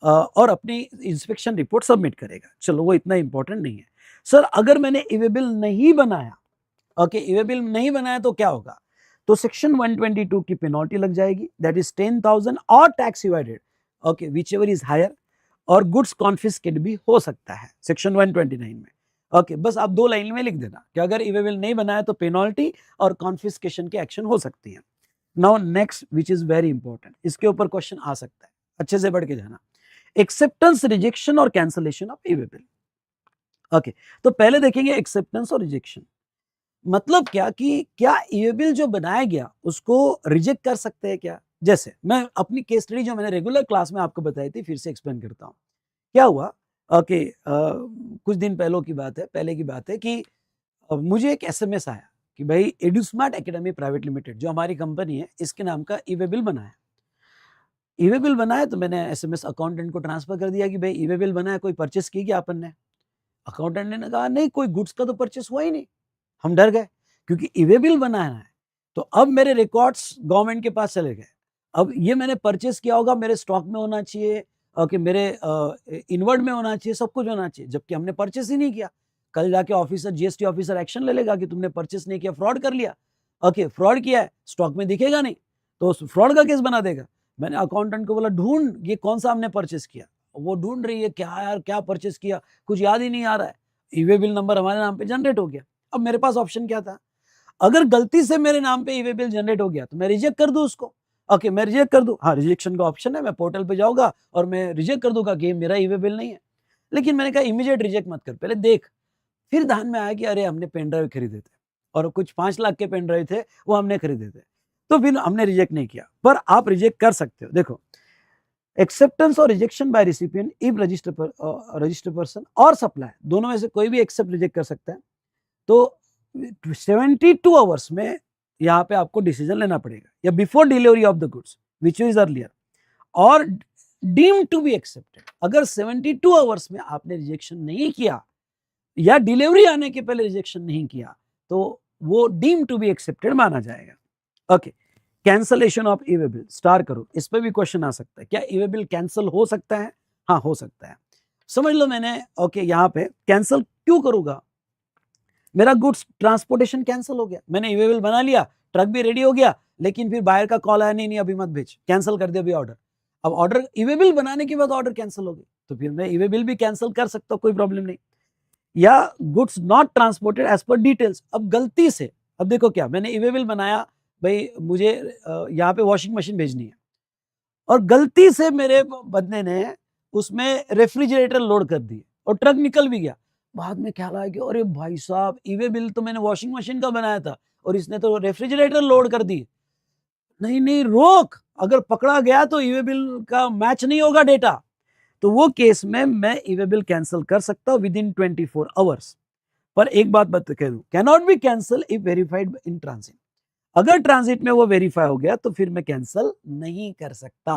S2: और अपनी इंस्पेक्शन रिपोर्ट सबमिट करेगा। चलो, वो इतना इंपॉर्टेंट नहीं है। सर, अगर मैंने ई-वे बिल नहीं बनाया, ओके, ई-वे बिल नहीं बनाया तो क्या होगा? तो सेक्शन 122 की पेनल्टी लग जाएगी, दैट इज 10,000 और tax divided, okay, whichever is higher, और गुड्स कॉन्फिस्केट भी हो सकता है सेक्शन 129 में। ओके, बस आप 2 लाइन में लिख देना कि अगर ई-वे बिल नहीं बनाया तो पेनल्टी और कॉन्फिस्केशन के एक्शन हो सकती हैं। Now next, which is very important, इसके ऊपर क्वेश्चन आ सकता है, अच्छे से बढ़ के जाना। एक्सेप्टेंस, रिजेक्शन और cancellation of e-way bill. Okay, तो पहले देखेंगे एक्सेप्टेंस और रिजेक्शन। मतलब क्या कि क्या ई-वे बिल जो बनाया गया उसको रिजेक्ट कर सकते हैं क्या? जैसे मैं अपनी केस स्टडी जो मैंने रेगुलर क्लास में आपको बताई थी, फिर से एक्सप्लेन करता हूँ। क्या हुआ? ओके, कुछ दिन पहले की बात है कि मुझे एक एसएमएस आया कि भाई एडुस्मार्ट एकेडमी प्राइवेट लिमिटेड, जो हमारी कंपनी है, इसके नाम का ई-वे बिल बना है। ई-वे बिल बना है तो मैंने एसएमएस अकाउंटेंट को ट्रांसफर कर दिया कि भाई ई-वे बिल बना है, कोई परचेस की क्या अपन ने? अकाउंटेंट ने कहा नहीं, कोई गुड्स का तो परचेस हुआ ही नहीं। हम डर गए क्योंकि ई-वे बिल बनाना है। तो अब मेरे रिकॉर्ड्स गवर्नमेंट के पास चले गए। अब ये मैंने परचेस किया होगा, मेरे स्टॉक में होना चाहिए, कि मेरे इनवर्ड में होना चाहिए, सब कुछ होना चाहिए, जबकि हमने परचेस ही नहीं किया। कल जाके ऑफिसर, जीएसटी ऑफिसर एक्शन ले लेगा कि तुमने परचेस नहीं किया, फ्रॉड कर लिया। ओके, फ्रॉड किया है, स्टॉक में दिखेगा नहीं, तो फ्रॉड का केस बना देगा। मैंने अकाउंटेंट को बोला, ढूंढ ये कौन सा हमने परचेस किया। वो ढूंढ रही है, क्या यार क्या परचेस किया, कुछ याद ही नहीं आ रहा है। ई-वे बिल नंबर हमारे नाम पे जनरेट हो गया। अब मेरे पास ऑप्शन क्या था? अगर गलती से मेरे नाम पे ई-वे बिल जनरेट हो गया तो मैं रिजेक्ट कर दूं उसको। ओके, मैं रिजेक्ट कर दूं, हाँ, रिजेक्शन का ऑप्शन है, मैं पोर्टल पे जाऊंगा और मैं रिजेक्ट कर दूंगा कि मेरा ई-वे बिल नहीं है। लेकिन मैंने कहा इमीडिएट रिजेक्ट मत कर, पहले देख। फिर ध्यान में आया कि अरे हमने पेन ड्राइव खरीदे थे और कुछ 5 लाख के पेन ड्राइव थे, वो हमने खरीदे थे, तो फिर हमने रिजेक्ट नहीं किया। पर आप रिजेक्ट कर सकते हो। देखो, एक्सेप्टेंस और rejection by recipient if registered person और सप्लायर, दोनों में से कोई भी एक्सेप्ट रिजेक्ट कर सकता है। तो 72 आवर्स में यहाँ पे आपको डिसीजन लेना पड़ेगा, या before delivery of the goods which is earlier और डीम्ड टू बी एक्सेप्टेड। अगर 72 आवर्स में आपने रिजेक्शन नहीं किया या डिलीवरी आने के पहले रिजेक्शन नहीं किया तो वो डीम्ड टू बी एक्सेप्टेड माना जाएगा। Okay, cancellation of e-way bill, star करो, इस पे भी क्वेश्चन आ सकता है, क्या ई-वे बिल कैंसिल हो सकता है? हाँ, हो सकता है। समझ लो मैंने, ओके, यहाँ पे कैंसिल क्यों करूंगा? मेरा गुड्स ट्रांसपोर्टेशन कैंसिल हो गया, मैंने ई-वे बिल बना लिया, ट्रक भी रेडी हो गया, लेकिन फिर बायर का कॉल आया, नहीं अभी मत भेज, कैंसिल कर दे अभी ऑर्डर। अब ऑर्डर, ई-वे बिल बनाने के बाद ऑर्डर कैंसिल हो गई, तो फिर मैं ई-वे बिल भी कैंसिल कर सकता हूँ, कोई प्रॉब्लम नहीं। या goods not transported as per details, अब गलती से, अब देखो क्या, मैंने ई-वे बिल बनाया, भाई मुझे यहाँ पे वॉशिंग मशीन भेजनी है, और गलती से मेरे बंदे ने उसमें रेफ्रिजरेटर लोड कर दिए और ट्रक निकल भी गया। बाद में ख्याल आया कि अरे भाई साहब, ई-वे बिल तो मैंने वॉशिंग मशीन का बनाया था और इसने तो रेफ्रिजरेटर लोड कर दी। नहीं नहीं, रोक, अगर पकड़ा गया तो ई-वे बिल का मैच नहीं होगा डेटा, तो वो केस में मैं ई-वे बिल कैंसिल कर सकता हूं विद इन 24 आवर्स। पर एक बात कह दूं, can not B cancel if verified in transit. अगर ट्रांजिट में वो वेरीफाई हो गया तो फिर मैं कैंसिल नहीं कर सकता।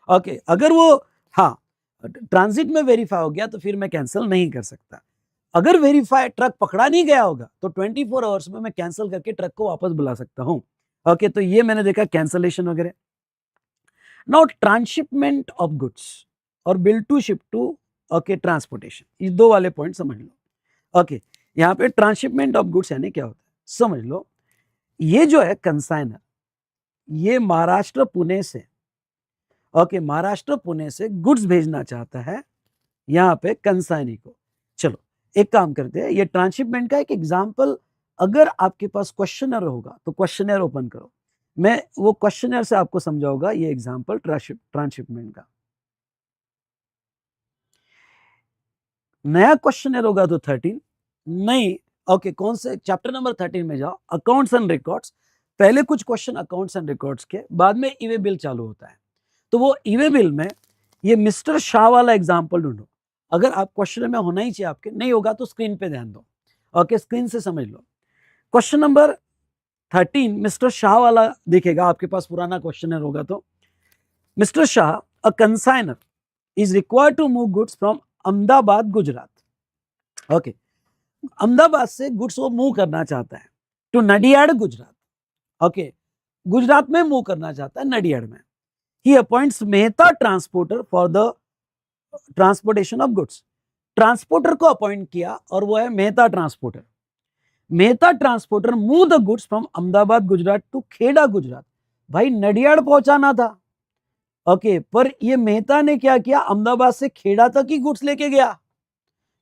S2: ओके, अगर वो, हाँ, ट्रांजिट में वेरीफाई हो गया तो फिर मैं कैंसिल नहीं कर सकता। अगर वेरीफाई ट्रक पकड़ा नहीं गया होगा तो 24 आवर्स में मैं कैंसिल करके ट्रक को वापस बुला सकता हूं। ओके, तो ये मैंने देखा कैंसलेशन वगैरह। नाउ ट्रांसशिपमेंट ऑफ गुड्स और bill to ship to, okay, transportation, ये दो वाले पॉइंट समझ लो। ओके, यहाँ पे ट्रांसशिपमेंट ऑफ गुड्स यानी क्या होता है समझ लो। ये जो है कंसाइनर, ये महाराष्ट्र पुणे से, ओके, महाराष्ट्र पुणे से गुड्स भेजना चाहता है यहाँ पे कंसाइनी को। चलो एक काम करते हैं, ये ट्रांसशिपमेंट का एक एग्जांपल, अगर आपके पास क्वेश्चनर होगा तो क्वेश्चनर ओपन करो, मैं वो क्वेश्चनर से आपको समझाऊंगा ये एग्जांपल ट्रांसशिपमेंट का। नया क्वेश्चनर होगा तो 13 नहीं, ओके, कौन से चैप्टर नंबर 13 में जाओ, अकाउंट्स एंड रिकॉर्ड्स। पहले कुछ क्वेश्चन अकाउंट्स एंड रिकॉर्ड्स के, बाद में ई-वे बिल चालू होता है। तो वो ई-वे बिल में ये मिस्टर शाह वाला एग्जांपल ढूंढो। अगर आप क्वेश्चन में होना ही चाहिए, आपके नहीं होगा तो स्क्रीन पे ध्यान दो। ओके, स्क्रीन से समझ लो। क्वेश्चन नंबर 13 मिस्टर शाह वाला दिखेगा, आपके पास पुराना क्वेश्चनर होगा तो। Mister Shah, a consignor is required to move goods from Ahmedabad Gujarat. Okay, Ahmedabad से गुड्स वो मूव करना चाहता है टू नडियाड गुजरात। ओके, गुजरात में मूव करना चाहता है, नडियाड में। He appoints Mehta transporter for the transportation of goods. Transporter को अपॉइंट किया और वो है Mehta transporter. Mehta transporter move the goods from Ahmedabad Gujarat to Kheda Gujarat. भाई नडियाड पहुंचाना था, ओके, पर ये मेहता ने क्या किया, अहमदाबाद से खेड़ा तक ही गुड्स लेके गया,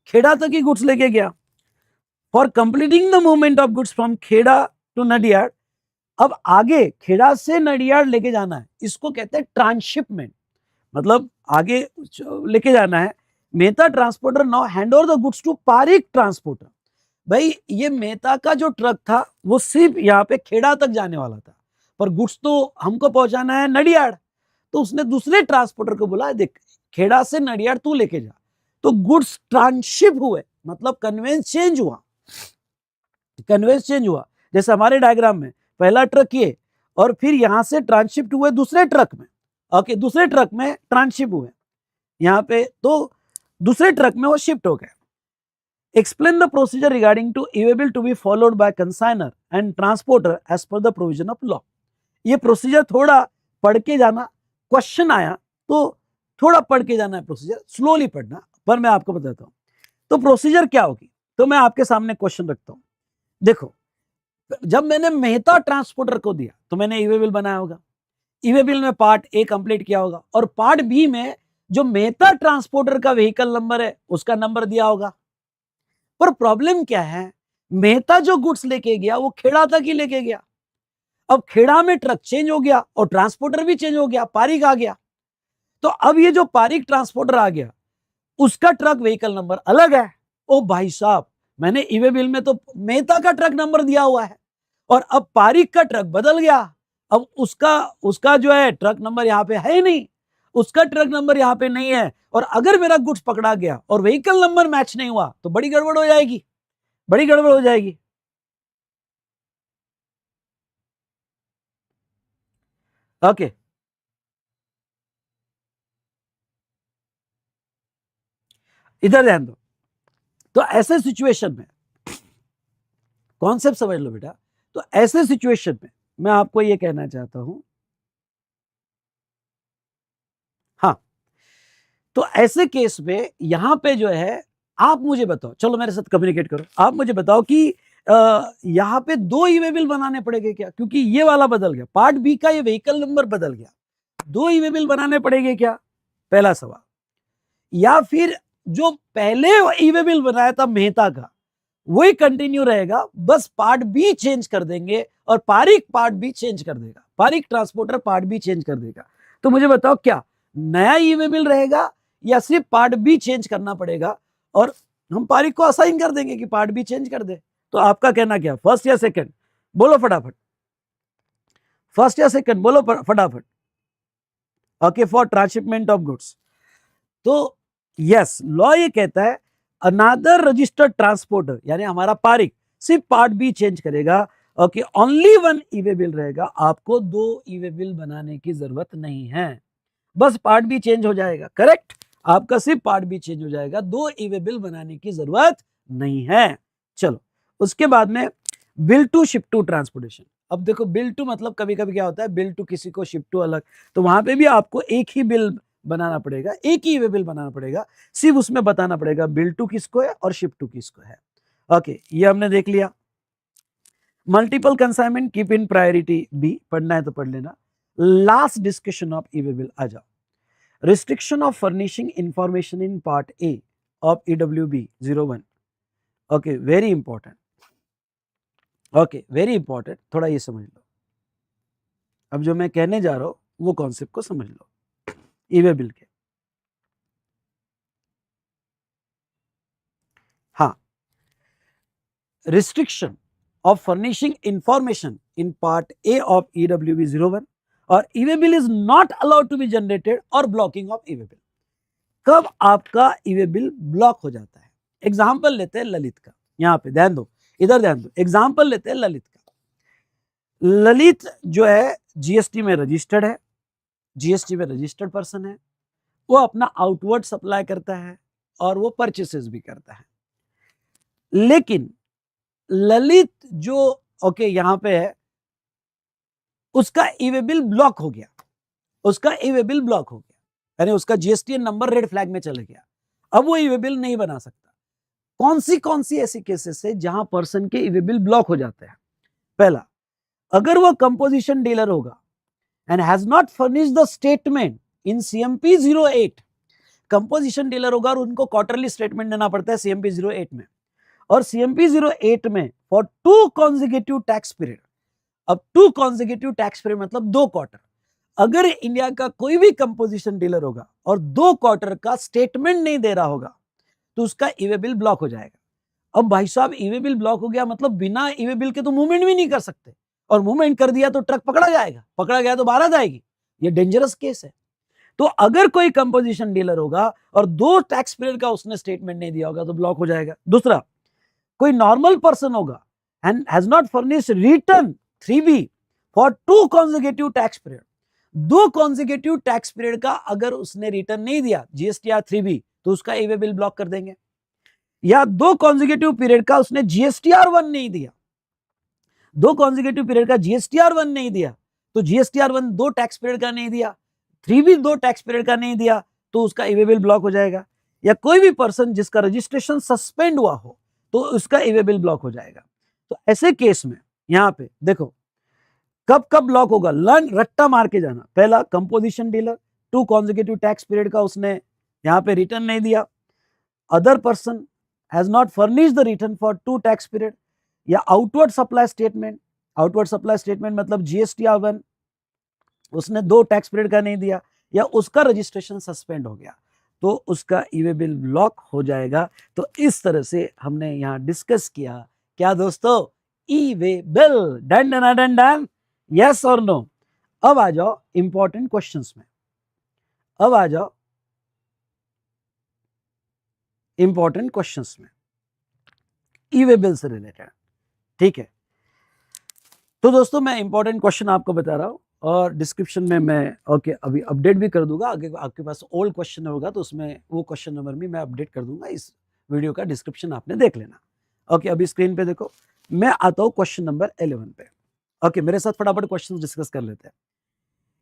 S2: खेड़ा तक ही गुड्स लेके गया। For completing the movement of goods from Kheda to Nadiad, अब आगे खेड़ा से नडियाड लेके जाना है, इसको कहते हैं ट्रांसशिपमेंट, मतलब आगे लेके जाना है। Mehta transporter now hand over the goods to Parikh transporter. भाई ये मेहता का जो ट्रक था वो सिर्फ यहाँ पे खेड़ा तक जाने वाला था, पर गुड्स तो हमको पहुंचाना है नडियाड। तो उसने दूसरे ट्रांसपोर्टर को बोला, देख खेड़ा से नडियाड तू लेके जा। तो गुड्स ट्रांसशिप हुए, मतलब कन्वेंस चेंज हुआ, कन्वेंस चेंज हुआ। जैसे हमारे डायग्राम में पहला ट्रक ये, और फिर यहां से ट्रांसशिफ्ट हुए दूसरे ट्रक में, ओके, दूसरे ट्रक में ट्रांसशिप हुए यहाँ पे, तो दूसरे ट्रक में वो शिफ्ट हो गए। Explain the procedure regarding to e-way bill to be followed by consignor and transporter as per the provision of law. ये प्रोसीजर थोड़ा पढ़ के जाना, क्वेश्चन आया तो थोड़ा पढ़ के जाना है प्रोसीजर, स्लोली पढ़ना, पर मैं आपको बताता हूं। तो प्रोसीजर क्या होगी, तो मैं आपके सामने क्वेश्चन रखता हूं। देखो, जब मैंने मेहता ट्रांसपोर्टर को दिया तो मैंने ई-वे बिल बनाया होगा, ई-वे बिल में पार्ट ए कंप्लीट किया होगा, और पार्ट बी में जो मेहता ट्रांसपोर्टर का व्हीकल नंबर है उसका नंबर दिया होगा। पर प्रॉब्लम क्या है, मेहता जो गुड्स लेके गया वो खेड़ा तक ही लेके गया। अब खेड़ा में ट्रक चेंज हो गया और ट्रांसपोर्टर भी चेंज हो गया, पारिक आ गया। तो अब ये जो पारिक ट्रांसपोर्टर आ गया उसका ट्रक व्हीकल नंबर अलग है। ओ भाई साहब, मैंने ई-वे बिल में तो मेहता का ट्रक नंबर दिया हुआ है, और अब पारिक का ट्रक बदल गया। अब उसका जो है ट्रक नंबर यहाँ पे है ही नहीं, उसका ट्रक नंबर यहाँ पे नहीं है, और अगर मेरा गुड्स पकड़ा गया और व्हीकल नंबर मैच नहीं हुआ तो बड़ी गड़बड़ हो जाएगी, बड़ी गड़बड़ हो जाएगी। ओके, इधर ध्यान दो। तो ऐसे सिचुएशन में कॉन्सेप्ट समझ लो बेटा। तो ऐसे सिचुएशन में मैं आपको ये कहना चाहता हूं, हाँ, तो ऐसे केस में यहां पे जो है, आप मुझे बताओ, चलो मेरे साथ कम्युनिकेट करो, आप मुझे बताओ कि यहां पे दो ई-वे बिल बनाने पड़ेंगे क्या, क्योंकि ये वाला बदल गया, पार्ट बी का ये व्हीकल नंबर बदल गया, दो ई-वे बिल बनाने पड़ेंगे क्या, पहला सवाल। या फिर जो पहले ई-वे बिल बनाया था मेहता का वही कंटिन्यू रहेगा, बस पार्ट बी चेंज कर देंगे और पारिक पार्ट बी चेंज कर देगा, Parikh transporter part B change कर देगा। तो मुझे बताओ, क्या नया ई-वे बिल रहेगा या सिर्फ पार्ट बी चेंज करना पड़ेगा, और हम पारिक को असाइन कर देंगे कि पार्ट बी चेंज कर दे। तो आपका कहना क्या, फर्स्ट या सेकंड, बोलो फटाफट, फर्स्ट या सेकंड बोलो फटाफट। Okay, for transshipment of goods. तो यस, लॉ ये कहता है अनदर रजिस्टर्ड ट्रांसपोर्टर, यानी हमारा पारिक सिर्फ पार्ट बी चेंज करेगा। Okay, only one e-way bill रहेगा, आपको दो ई-वे बिल बनाने की जरूरत नहीं है, बस पार्ट बी चेंज हो जाएगा। करेक्ट, आपका सिर्फ पार्ट बी चेंज हो जाएगा, दो ई-वे बिल बनाने की जरूरत नहीं है। चलो, उसके बाद में bill to ship to transportation. अब देखो, बिल टू मतलब कभी कभी क्या होता है, बिल टू किसी को, शिप टू अलग, तो वहां पे भी आपको एक ही बिल बनाना पड़ेगा, एक ही ई-वे बिल बनाना पड़ेगा, सिर्फ उसमें बताना पड़ेगा बिल टू किसको है और शिप टू किसको है। ओके, ये हमने देख लिया। Multiple consignment keep in priority B, पढ़ना है तो पढ़ लेना। Last discussion of e-way bill आ जाओ। Restriction of furnishing information in part A of EWB 01। Okay, very important, okay very important, थोड़ा ये समझ लो। अब जो मैं कहने जा रहा हूं वो कॉन्सेप्ट को समझ लो ई-वे बिल के। हाँ, restriction of furnishing information in part A of EWB 01 और e-way bill is not allowed to be generated और ब्लॉकिंग ऑफ ई-वे बिल। कब आपका ई-वे बिल ब्लॉक हो जाता है? एग्जाम्पल लेते हैं ललित का, यहां पे ध्यान दो, इधर ध्यान दो, एग्जाम्पल लेते हैं ललित का। ललित जो है जीएसटी में रजिस्टर्ड है, जीएसटी में रजिस्टर्ड पर्सन है, वो अपना आउटवर्ड सप्लाई करता है और वो परचेसेस भी करता है। लेकिन ललित जो यहां पे है, उसका ई-वे बिल ब्लॉक हो गया। उसका ई वे बिल ब्लॉक हो गया, यानी उसका जीएसटीएन नंबर रेड फ्लैग में चला गया, अब वो ई वे बिल नहीं बना सकता। कौन सी ऐसी केसेस है जहां पर्सन के ई वे बिल ब्लॉक हो जाते हैं? पहला, अगर वो कंपोजिशन डीलर होगा and has not furnished the statement in CMP 08, composition dealer होगा और उनको क्वार्टरली स्टेटमेंट देना पड़ता है सीएमपी 08 में, और सीएमपी 08 में फॉर 2 कॉन्जिक्यूटिव टैक्स पीरियड, अब 2 कॉन्जिक्यूटिव टैक्स पीरियड मतलब 2 क्वार्टर, अगर इंडिया का कोई भी कंपोजिशन डीलर होगा और 2 क्वार्टर का स्टेटमेंट नहीं दे रहा होगा तो उसका ई वे बिल ब्लॉक हो जाएगा। अब भाई साहब ई वे बिल ब्लॉक हो गया मतलब बिना ई वे बिल के तो मूवमेंट भी नहीं कर सकते, और मूवमेंट कर दिया तो ट्रक पकड़ा जाएगा, पकड़ा गया तो बारात आएगी, ये डेंजरस केस है। तो अगर कोई कंपोजिशन डीलर होगा और 2 टैक्स पीरियड का उसने स्टेटमेंट नहीं दिया होगा तो ब्लॉक हो जाएगा। दूसरा, कोई नॉर्मल पर्सन होगा and has not furnished return 3B for 2 consecutive tax period, 2 consecutive tax period का अगर उसने रिटर्न नहीं दिया जीएसटीआर 3B तो उसका ई वे बिल ब्लॉक कर देंगे। या 2 कॉन्जिक्यूटिव पीरियड का उसने जीएसटीआर 1 नहीं दिया, 2 कॉन्जिक्यूटिव पीरियड का जीएसटीआर 1 नहीं दिया तो जीएसटीआर 1 2 टैक्स पीरियड का नहीं दिया, 3B 2 टैक्स पीरियड का नहीं दिया तो उसका ई वे बिल ब्लॉक हो जाएगा। या कोई भी पर्सन जिसका रजिस्ट्रेशन सस्पेंड हुआ हो तो उसका ई वे बिल ब्लॉक हो जाएगा। तो ऐसे केस में यहां पे देखो कब कब ब्लॉक होगा, लर्न रट्टा मार के जाना। पहला, composition dealer 2 consecutive tax period का उसने यहां पे रिटर्न नहीं दिया, other person has not furnished the return for 2 tax period, या outward supply statement, outward supply statement मतलब जीएसटीआर 1 उसने 2 टैक्स पीरियड का नहीं दिया, या उसका रजिस्ट्रेशन सस्पेंड हो गया तो उसका ई वे बिल ब्लॉक हो जाएगा। तो इस तरह से हमने यहां डिस्कस किया क्या दोस्तों, e way bill. Done done done done, yes और नो। अब आ जाओ इंपॉर्टेंट क्वेश्चंस में, अब आ जाओ इंपॉर्टेंट क्वेश्चंस में ई वे बिल से रिलेटेड। ठीक है, तो दोस्तों मैं इंपॉर्टेंट क्वेश्चन आपको बता रहा हूं और डिस्क्रिप्शन में मैं अभी अपडेट भी कर दूंगा। आगे आपके पास ओल्ड क्वेश्चन होगा तो उसमें वो क्वेश्चन नंबर भी मैं अपडेट कर दूंगा, इस वीडियो का डिस्क्रिप्शन आपने देख लेना। ओके, अभी स्क्रीन पे देखो, मैं आता हूं क्वेश्चन नंबर 11 पे। ओके, मेरे साथ फटाफट क्वेश्चन डिस्कस कर लेते हैं।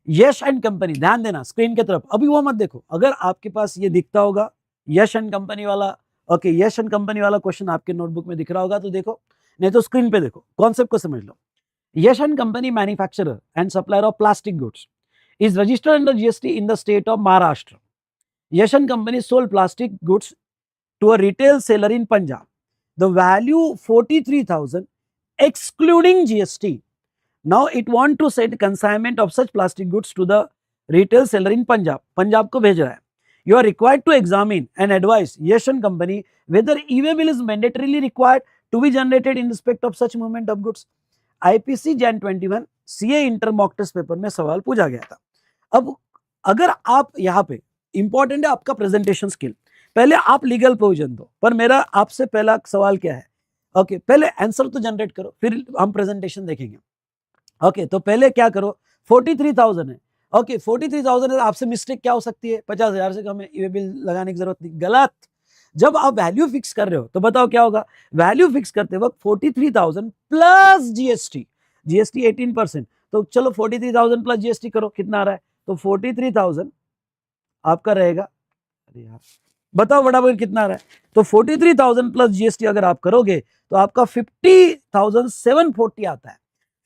S2: यश एंड कंपनी, ध्यान देना स्क्रीन की तरफ, अभी वो मत देखो। अगर आपके पास ये दिखता होगा यश एंड कंपनी वाला, ओके यश एंड कंपनी वाला क्वेश्चन आपके नोटबुक में दिख रहा होगा तो देखो, नहीं तो स्क्रीन पे देखो, कॉन्सेप्ट को समझ लो। Yash and Company manufacturer and supplier of plastic goods is registered under GST in the state of Maharashtra. Yash and Company sold plastic goods to a retail seller in Punjab. The value 43,000 excluding GST. Now it want to send consignment of such plastic goods to the retail seller in Punjab. Punjab को भेज रहा है. You are required to examine and advise Yash and Company whether e-way bill is mandatorily required to be generated in respect of such movement of goods. IPC Jain 21 CA inter mock test paper में सवाल पूछा गया था। अब अगर आप यहाँ पे इंपॉर्टेंट है आपका प्रेजेंटेशन स्किल, पहले आप लीगल प्रोविजन दो, पर मेरा आपसे पहला सवाल क्या है, ओके पहले आंसर तो जनरेट करो फिर हम प्रेजेंटेशन देखेंगे। ओके, तो पहले क्या करो, 43,000 है, ओके 43,000 है, आपसे मिस्टेक क्या हो सकती है, 50,000 से कम है, ये बिल लगाने की जरूरत नहीं, गलत। जब आप वैल्यू फिक्स कर रहे हो तो बताओ क्या होगा, वैल्यू फिक्स करते वक्त 43,000 प्लस जीएसटी, जीएसटी 18%, तो चलो 43,000 प्लस जीएसटी करो, कितना आ रहा है, तो 43,000 आपका रहेगा, अरे यार बताओ बराबर कितना आ रहा है, तो 43,000 प्लस जीएसटी अगर आप करोगे तो आपका 50,740 आता है,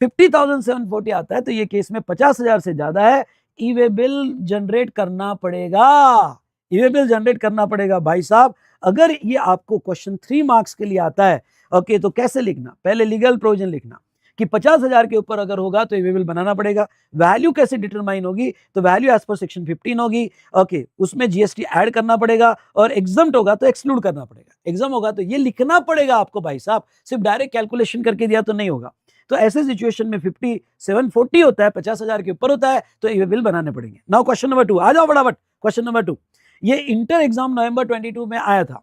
S2: 50,740 आता है। तो ये केस में 50,000 से ज्यादा है, ई वे बिल जनरेट करना पड़ेगा, ई वे बिल जनरेट करना पड़ेगा भाई साहब। अगर ये आपको क्वेश्चन 3 मार्क्स के लिए आता है, ओके तो कैसे लिखना, पहले लीगल प्रोविजन लिखना कि 50,000 के ऊपर अगर होगा तो ई वे बिल बनाना पड़ेगा। वैल्यू कैसे डिटरमाइन होगी, तो वैल्यू एज पर सेक्शन 15 होगी, ओके उसमें जीएसटी ऐड करना पड़ेगा, और एग्जम्प्ट होगा तो एक्सक्लूड करना पड़ेगा, एग्जाम होगा तो ये लिखना पड़ेगा आपको भाई साहब, सिर्फ डायरेक्ट कैलकुलेशन करके दिया तो नहीं होगा। तो ऐसे सिचुएशन में 5740 होता है, 50,000 के ऊपर होता है तो ई वे बिल बनाने पड़ेंगे। नाउ क्वेश्चन नंबर 2, आ जाओ फटाफट, क्वेश्चन नंबर 2, ये इंटर एग्जाम नवंबर 22 में आया था।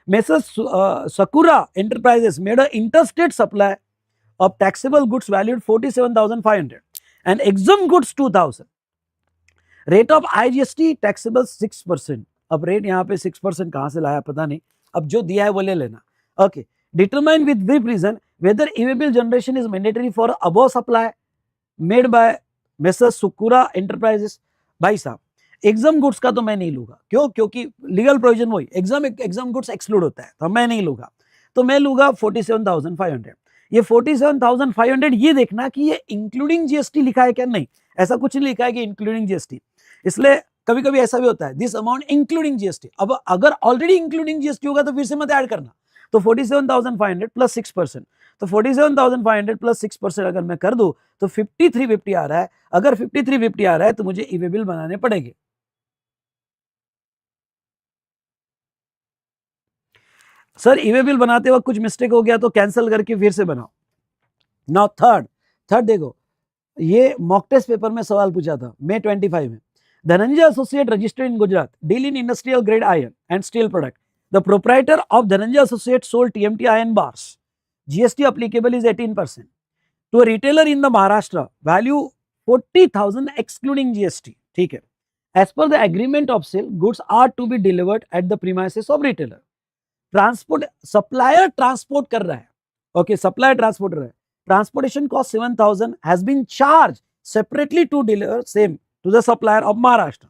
S2: Messrs. Sakura Enterprises made an interstate supply of taxable goods valued 47,500 and exempt goods 2,000. Rate of IGST taxable 6%. अब रेट यहाँ पे 6% कहाँ से लाया पता नहीं, अब जो दिया है वो ले लेना। Okay, determine with brief reason whether e-way bill generation is mandatory for above supply made by Messrs. Sakura Enterprises. भाई साहब एग्जाम गुड्स का तो मैं नहीं लूंगा, क्यों? क्योंकि लीगल प्रोविजन वही, एग्जाम गुड्स एक्सक्लूड होता है, तो मैं नहीं लूंगा, तो मैं लूंगा 47,500। ये 47,500 ये देखना कि ये इंक्लूडिंग जीएसटी लिखा है क्या, नहीं, ऐसा कुछ नहीं लिखा है कि इंक्लूडिंग जीएसटी, इसलिए कभी कभी ऐसा भी होता है दिस अमाउंट इंक्लूडिंग जीएसटी। अब अगर ऑलरेडी इंक्लूडिंग जीएसटी होगा तो फिर से मत ऐड करना, तो 47,500 प्लस 6%, तो 47,500 प्लस 6% अगर मैं कर दूं तो 5350 आ रहा है। अगर 5350 आ रहा है तो मुझे ई वे बिल बनाने पड़ेंगे। सर ई वे बिल बनाते वक्त कुछ मिस्टेक हो गया तो कैंसिल करके फिर से बनाओ। नाउ थर्ड देखो, ये मॉक टेस्ट पेपर में सवाल पूछा था May 25 में। Dhananjay associate registered in Gujarat, deal in industrial grade iron and steel product. The proprietor of Dhananjay associate sold TMT iron bars. GST applicable is 18%. To a retailer in the Maharashtra, value 40,000 excluding GST. ठीक है। As per the agreement of sale, goods are to be delivered at the premises of retailer. Transport supplier transport कर रहा है, ओके, सप्लायर ट्रांसपोर्ट कर रहा है, transportation cost 7,000 has been charge separately to deliver same to the supplier of Maharashtra.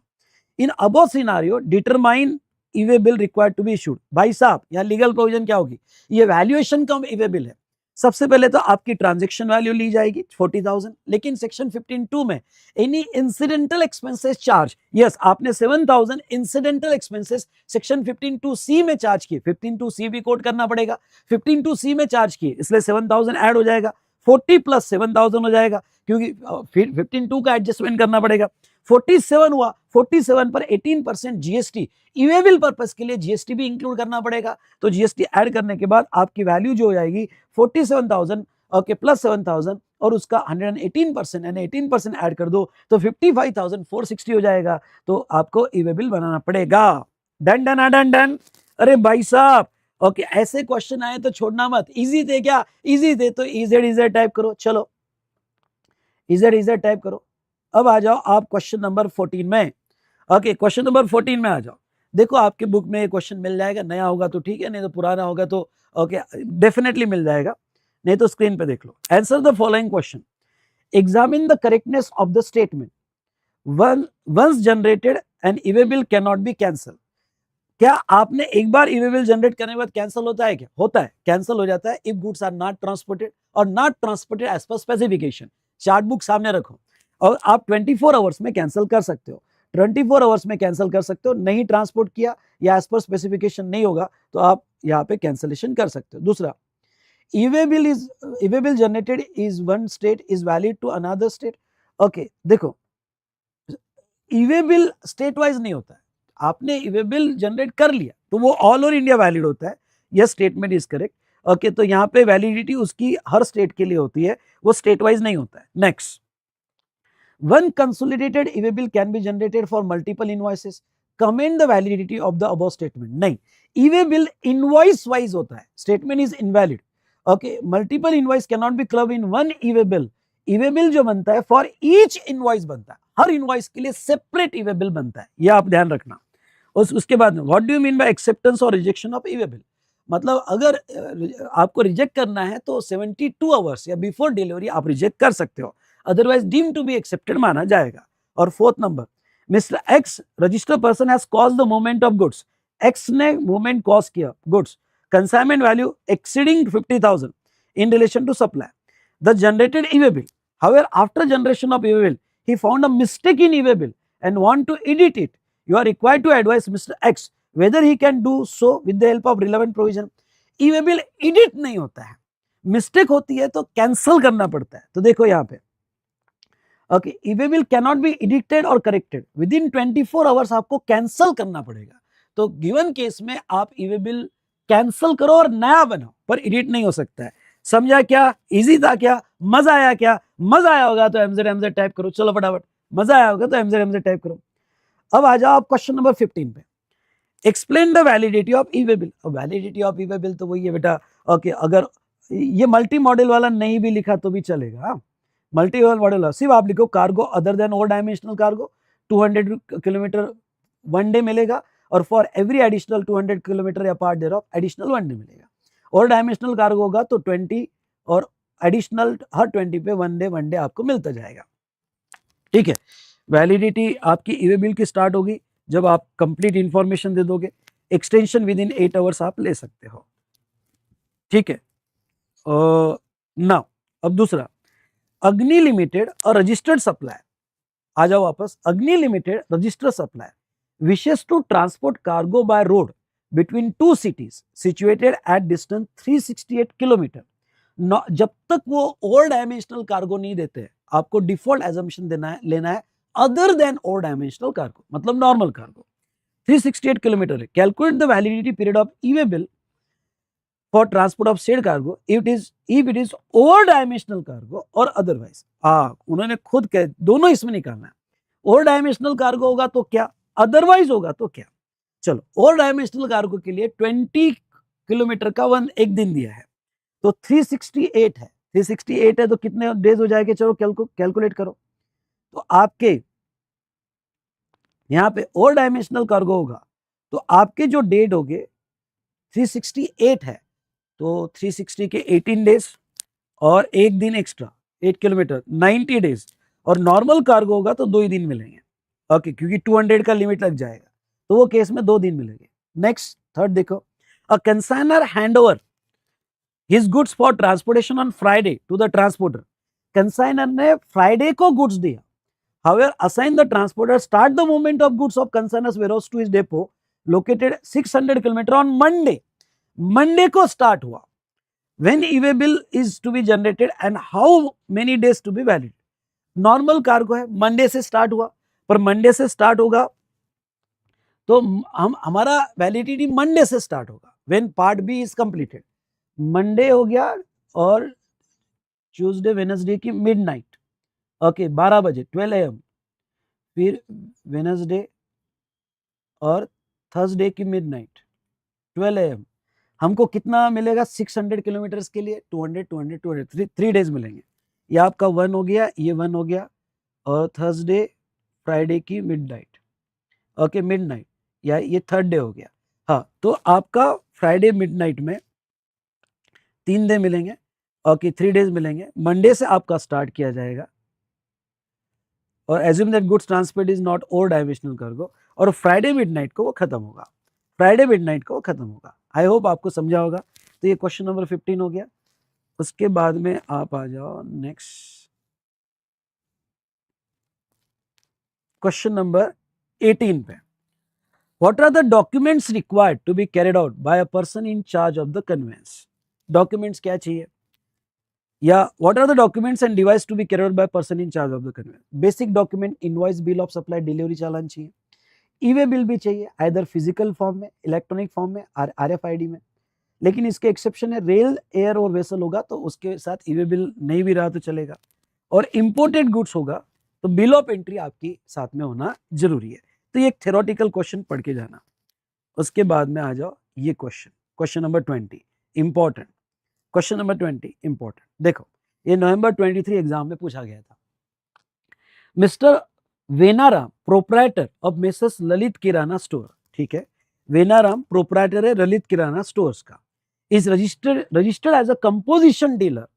S2: In above scenario determine e way bill required to be issued. भाई साहब यहाँ लीगल प्रोविजन क्या होगी, ये वैल्यूएशन का ई वे बिल है। सबसे पहले तो आपकी ट्रांजैक्शन वैल्यू ली जाएगी 40,000, लेकिन सेक्शन 15(2) में any incidental expenses charge, yes आपने 7,000 इंसिडेंटल एक्सपेंसेस सेक्शन 15(2)(c) में चार्ज किए, 15(2)(c) भी कोट करना पड़ेगा, 15(2)(c) में चार्ज किए, इसलिए 7,000 ऐड हो जाएगा, 40 प्लस 7,000 हो जाएगा, क्योंकि फिर 15(2) का एडजस्टमेंट करना पड़ेगा। 47 हुआ, 47 पर 18% जीएसटी, ई वे बिल पर्पस के लिए जीएसटी भी इंक्लूड करना पड़ेगा, तो जीएसटी ऐड करने के बाद आपकी वैल्यू जो हो जाएगी 47,000 ओके प्लस 7,000 और उसका 118% यानी 18% ऐड कर दो तो 55,460 हो जाएगा, तो आपको ई वे बिल बनाना पड़ेगा। Done done done done. अरे भाई साहब ओके, ऐसे क्वेश्चन आए तो छोड़ना मत, इजी थे क्या, इजी थे तो इजेड टाइप करो, चलो इजेड टाइप करो। अब आ जाओ आप क्वेश्चन नंबर 14 में, ओके क्वेश्चन नंबर 14 में आ जाओ। देखो आपके बुक में ये क्वेश्चन मिल जाएगा, नया होगा तो ठीक है, नहीं तो पुराना होगा तो ओके डेफिनेटली मिल जाएगा, नहीं तो स्क्रीन पे देख लो। Answer the following question, examine the correctness of the statement once generated and e way bill can not be cancel. क्या आपने एक बार ई वे बिल जनरेट करने के बाद कैंसिल होता है क्या? होता है, कैंसिल हो जाता है if goods are not transported और not transported as per specification. Chart book सामने रखो और आप 24 आवर्स में कैंसिल कर सकते हो, 24 आवर्स में कैंसिल कर सकते हो, नहीं ट्रांसपोर्ट किया या एज पर स्पेसिफिकेशन नहीं होगा तो आप यहाँ पे कैंसिलेशन कर सकते हो। दूसरा, e way bill generated is one state is valid to another state. Okay देखो e way bill state wise नहीं होता है, आपने ई वे बिल जनरेट कर लिया तो वो ऑल ओवर इंडिया वैलिड होता है, यह स्टेटमेंट इज करेक्ट। ओके तो यहाँ पे वैलिडिटी उसकी हर स्टेट के लिए होती है, वो स्टेट वाइज नहीं होता है। Next, one consolidated E way bill can be generated for multiple invoices, comment the validity of the above statement. नहीं, ई वे बिल इनवॉइस वाइज होता है, statement is invalid. Okay multiple invoice can not be club in one E way bill. E way bill जो बनता है फॉर ईच इनवॉइस बनता है, हर इनवॉइस के लिए सेपरेट ई वे बिल बनता है, यह आप ध्यान रखना। उसके बाद what do you mean by acceptance और rejection of E way bill, मतलब अगर आपको रिजेक्ट करना है तो 72 आवर्स या बिफोर डिलीवरी आप रिजेक्ट कर सकते हो, otherwise deem to be accepted माना जाएगा। और fourth number, mister X registered person has caused the movement of goods, X ने मूवमेंट कॉज किया goods, consignment value exceeding 50,000 in relation to supply. The generated e-way bill, however, after generation of e-way bill, he found a mistake in e-way bill and want to edit it. You are required to advise Mr. X whether he can do so with the help of relevant provision. e-way bill edit नहीं होता है, मिस्टेक होती है तो कैंसिल करना पड़ता है। तो देखो यहाँ पे okay, e-way bill cannot be edited or corrected within 24 hours, आपको कैंसिल करना पड़ेगा। तो गिवन केस में आप e-way bill कैंसिल करो और नया बनाओ, पर एडिट नहीं हो सकता है। समझा क्या? इजी था क्या? मजा आया क्या? मजा आया होगा तो एमजेड टाइप करो, चलो फटाफट, मजा आया होगा तो एमजेड टाइप करो। अब आ जाओ आप क्वेश्चन नंबर 15 पे, explain the validity of E way bill. Validity of E way bill तो वही है बेटा, ओके अगर ये मल्टी मॉडल वाला नहीं भी लिखा तो भी चलेगा, मल्टी मॉडल सिर्फ आप लिखो cargo other than over dimensional cargo 200 kilometre one day मिलेगा, और फॉर एवरी एडिशनल 200 किलोमीटर या part thereof additional one day मिलेगा। और डायमेंशनल कार्गो होगा तो 20 और एडिशनल हर 20 पे वन डे आपको मिलता जाएगा। ठीक है, वैलिडिटी आपकी ईवे बिल की स्टार्ट होगी जब आप कंप्लीट इंफॉर्मेशन दे दोगे। एक्सटेंशन विद इन 8 आवर्स आप ले सकते हो, ठीक है। नाउ अब दूसरा, अग्नि लिमिटेड और रजिस्टर्ड सप्लायर, आ जाओ वापस। Agni limited registered supplier wishes to transport cargo by road between two cities situated at distance 368 kilometre. जब तक वो ओवर डायमेंशनल कार्गो नहीं देते, आपको डिफॉल्ट एजम्पशन लेना है other than over dimensional cargo, मतलब नॉर्मल कार्गो। 368 किलोमीटर है। Calculate the validity period of e way bill for transport of said cargo if it is over dimensional cargo और अदरवाइज। उन्होंने खुद कह, दोनों इसमें निकालना है। ओवर डायमेंशनल कार्गो होगा तो क्या, अदरवाइज होगा तो क्या। चलो, ओवर डायमेंशनल कार्गो के लिए 20 किलोमीटर का एक दिन दिया है, तो 368 है। 368 है तो कितने डेज हो जाएंगे, चलो कैलकुलेट करो। तो आपके यहाँ पे ओवर डायमेंशनल कार्गो होगा तो आपके जो डेट होंगे 368 है, तो 360 के 18 डेज और एक दिन एक्स्ट्रा 8 किलोमीटर 90 डेज, और नॉर्मल कार्गो होगा तो 2 ही दिन मिलेंगे। ओके, क्योंकि 200 का लिमिट लग जाएगा, तो वो केस में 2 दिन मिलेंगे। नेक्स्ट थर्ड देखो, a consignor hand over his goods for transportation on Friday to the transporter. Consignor ने फ्राइडे को गुड्स दिया, however assign the transporter start the movement of goods of consignor's warehouse to his depot located 600 km on Monday. Monday को start हुआ। When e-way bill is to be generated and how many days to be valid? Normal cargo है, मंडे से स्टार्ट हुआ, पर मंडे से स्टार्ट होगा तो हमारा वैलिडिटी मंडे से स्टार्ट होगा। When part B is completed, Monday हो गया और ट्यूसडे वेडनेसडे की मिडनाइट, ओके 12 बजे 12 AM, फिर वेडनेसडे और थर्सडे की मिडनाइट 12 AM। हमको कितना मिलेगा 600 किलोमीटर्स के लिए 200 200 200 3 डेज मिलेंगे। ये आपका 1 हो गया, ये 1 हो गया, और थर्सडे फ्राइडे की मिडनाइट, ओके मिडनाइट, या ये थर्ड डे हो गया। हाँ, तो आपका फ्राइडे मिडनाइट में 3 डे मिलेंगे, ओके 3 डेज मिलेंगे। मंडे से आपका स्टार्ट किया जाएगा और assume that goods transport is not over dimensional cargo, और फ्राइडे मिडनाइट को वो खत्म होगा। फ्राइडे मिडनाइट को वो खत्म होगा। आई होप आपको समझा होगा। तो ये क्वेश्चन नंबर 15 हो गया। उसके बाद में आप आ जाओ नेक्स्ट क्वेश्चन नंबर 18 पे। What are the documents required to be carried out by a person in charge of the conveyance. Documents क्या चाहिए, या what are the documents and device to be carried out by person in charge of the conveyance. Basic document, invoice, bill of supply, delivery challan चाहिए। ई-वे बिल भी चाहिए, आइदर फिजिकल फॉर्म में, इलेक्ट्रॉनिक फॉर्म में, RFID में। लेकिन इसके एक्सेप्शन है, रेल, एयर और वेसल होगा तो उसके साथ ई-वे बिल नहीं भी रहा तो चलेगा। और इंपोर्टेड गुड्स होगा तो बिल ऑफ एंट्री आपकी साथ में होना जरूरी है। तो ये एक थ्योरेटिकल क्वेश्चन पढ़ के जाना। उसके बाद में आ जाओ ये question number 20 important. Question number 20 important. देखो, ये नवंबर 23 एग्जाम में पूछा गया था। Mister Venaram proprietor of messrs Lalit Kirana store, ठीक है, वेनाराम प्रोप्राइटर है ललित किराना स्टोर्स का, is registered as a composition dealer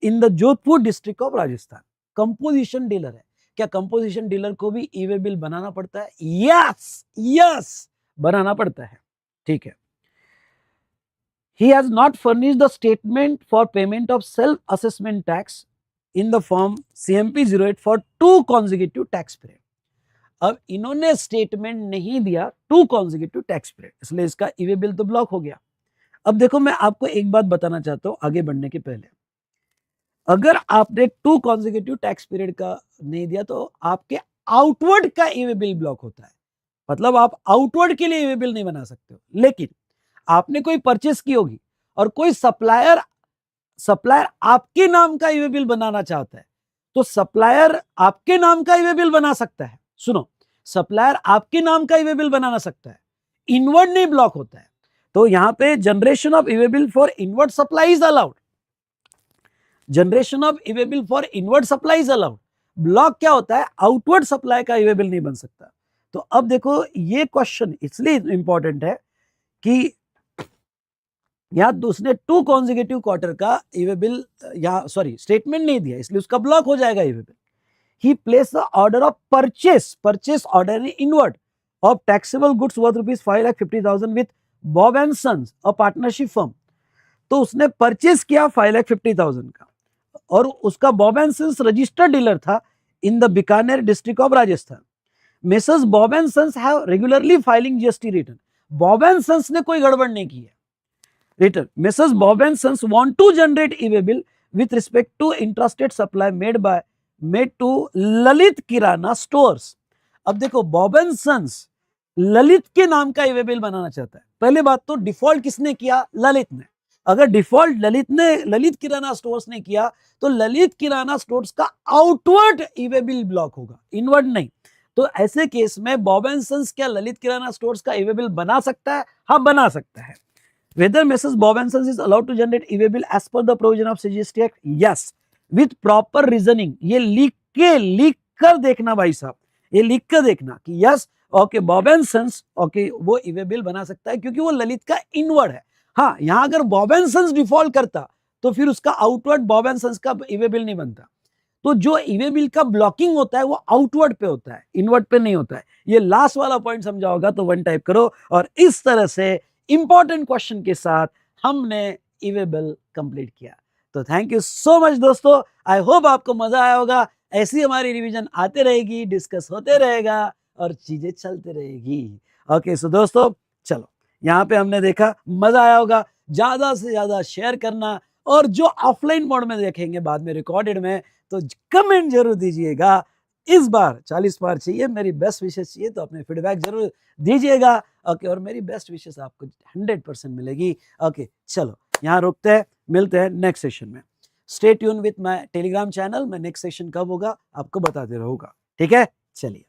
S2: in the Jodhpur district of Rajasthan. Composition dealer है। क्या कंपोजिशन डीलर को भी ई-वे बिल बनाना पड़ता है? यस बनाना पड़ता है, ठीक है। He has not furnished the statement for payment of self-assessment tax in the form CMP 08 for 2 consecutive tax period. अब इन्होंने स्टेटमेंट नहीं दिया 2 consecutive tax period, इसलिए इसका ई-वे बिल तो ब्लॉक हो गया। अब देखो, मैं आपको एक बात बताना चाहता हूं आगे बढ़ने के पहले। अगर आपने 2 consecutive tax period का नहीं दिया तो आपके आउटवर्ड का ई-वे बिल ब्लॉक होता है। मतलब आप आउटवर्ड के लिए ई-वे बिल नहीं बना सकते हो। लेकिन आपने कोई परचेस की होगी और कोई सप्लायर आपके नाम का ई-वे बिल बनाना चाहता है, तो सप्लायर आपके नाम का ई-वे बिल बना सकता है। सुनो, सप्लायर आपके नाम का ई-वे बिल बनाना सकता है, इनवर्ड नहीं ब्लॉक होता है। तो यहां पे generation of e-way bill for inward supply is allowed. Generation of e-way bill for inward supply is allowed. Block क्या होता है? आउटवर्ड सप्लाई का ई-वे बिल नहीं बन सकता। तो अब देखो, ये क्वेश्चन इसलिए इंपॉर्टेंट है कि यहां उसने 2 consecutive क्वार्टर का ई-वे बिल, या सॉरी स्टेटमेंट नहीं दिया, इसलिए उसका ब्लॉक हो जाएगा e-way bill. he placed the order of purchase order in inward of taxable goods worth rupees 5,50,000 with Bob and Sons, a partnership firm. तो उसने परचेस किया 5,50,000 का और उसका Bob and sons registered dealer था in the Bikaner district of Rajasthan. Messrs Bob and Sons have regularly filing GST return. Bob and Sons ने कोई गड़बड़ नहीं की है. Return. Messrs Bob and Sons want to generate e-way bill with respect to intrastate supply made to Lalit Kirana stores. अब देखो बॉब एंड सन्स ललित के नाम का ई-वे बिल बनाना चाहता है. पहले बात तो डिफॉल्ट किसने किया? ललित ने. अगर डिफॉल्ट ललित किराना स्टोर्स ने किया तो ललित किराना स्टोर्स का आउटवर्ड ई-वे बिल ब्लॉक होगा, इनवर्ड नहीं. तो ऐसे केस में बॉब एंड सन्स क्या ललित किराना स्टोर्स का ई-वे बिल बना सकता है? हाँ, बना सकता है. Whether Mrs. Bob and Sons is allowed to generate e-way bill as per the provision of CGST Act? Yes, with proper reasoning. ये लिख कर देखना भाई साहब, ये लिख कर देखना कि yes okay Bob and Sons okay वो ई-वे बिल बना सकता है क्योंकि वो ललित का इनवर्ड है. हाँ, यहां अगर बॉब एंड सन्स डिफॉल्ट करता तो फिर उसका आउटवर्ड बॉब एंड सन्स का ई-वे बिल नहीं बनता. तो जो ई-वे बिल का ब्लॉकिंग होता है वो आउटवर्ड पे होता है, इनवर्ड पे नहीं होता है. ये लास्ट वाला पॉइंट समझा होगा तो 1 टाइप करो. और इस तरह से इंपॉर्टेंट क्वेश्चन के साथ हमने ई-वे बिल कंप्लीट किया. तो थैंक यू सो मच दोस्तों. आई होप आपको मजा आया होगा. ऐसी हमारी रिवीजन आते रहेगी, डिस्कस होते रहेगा और चीजें चलते रहेगी. ओके सो दोस्तों चलो, यहाँ पे हमने देखा, मजा आया होगा. ज्यादा से ज्यादा शेयर करना और जो ऑफलाइन मोड में देखेंगे बाद में रिकॉर्डेड में तो कमेंट जरूर दीजिएगा. इस बार 40 पार चाहिए, मेरी बेस्ट विशेष चाहिए तो अपने फीडबैक जरूर दीजिएगा. ओके, और मेरी बेस्ट विशेष आपको 100% मिलेगी. ओके चलो यहाँ रुकते हैं, मिलते हैं नेक्स्ट सेशन में. Stay tune with my Telegram channel. मैं नेक्स्ट सेशन कब होगा आपको बताते रहूंगा. ठीक है, चलिए.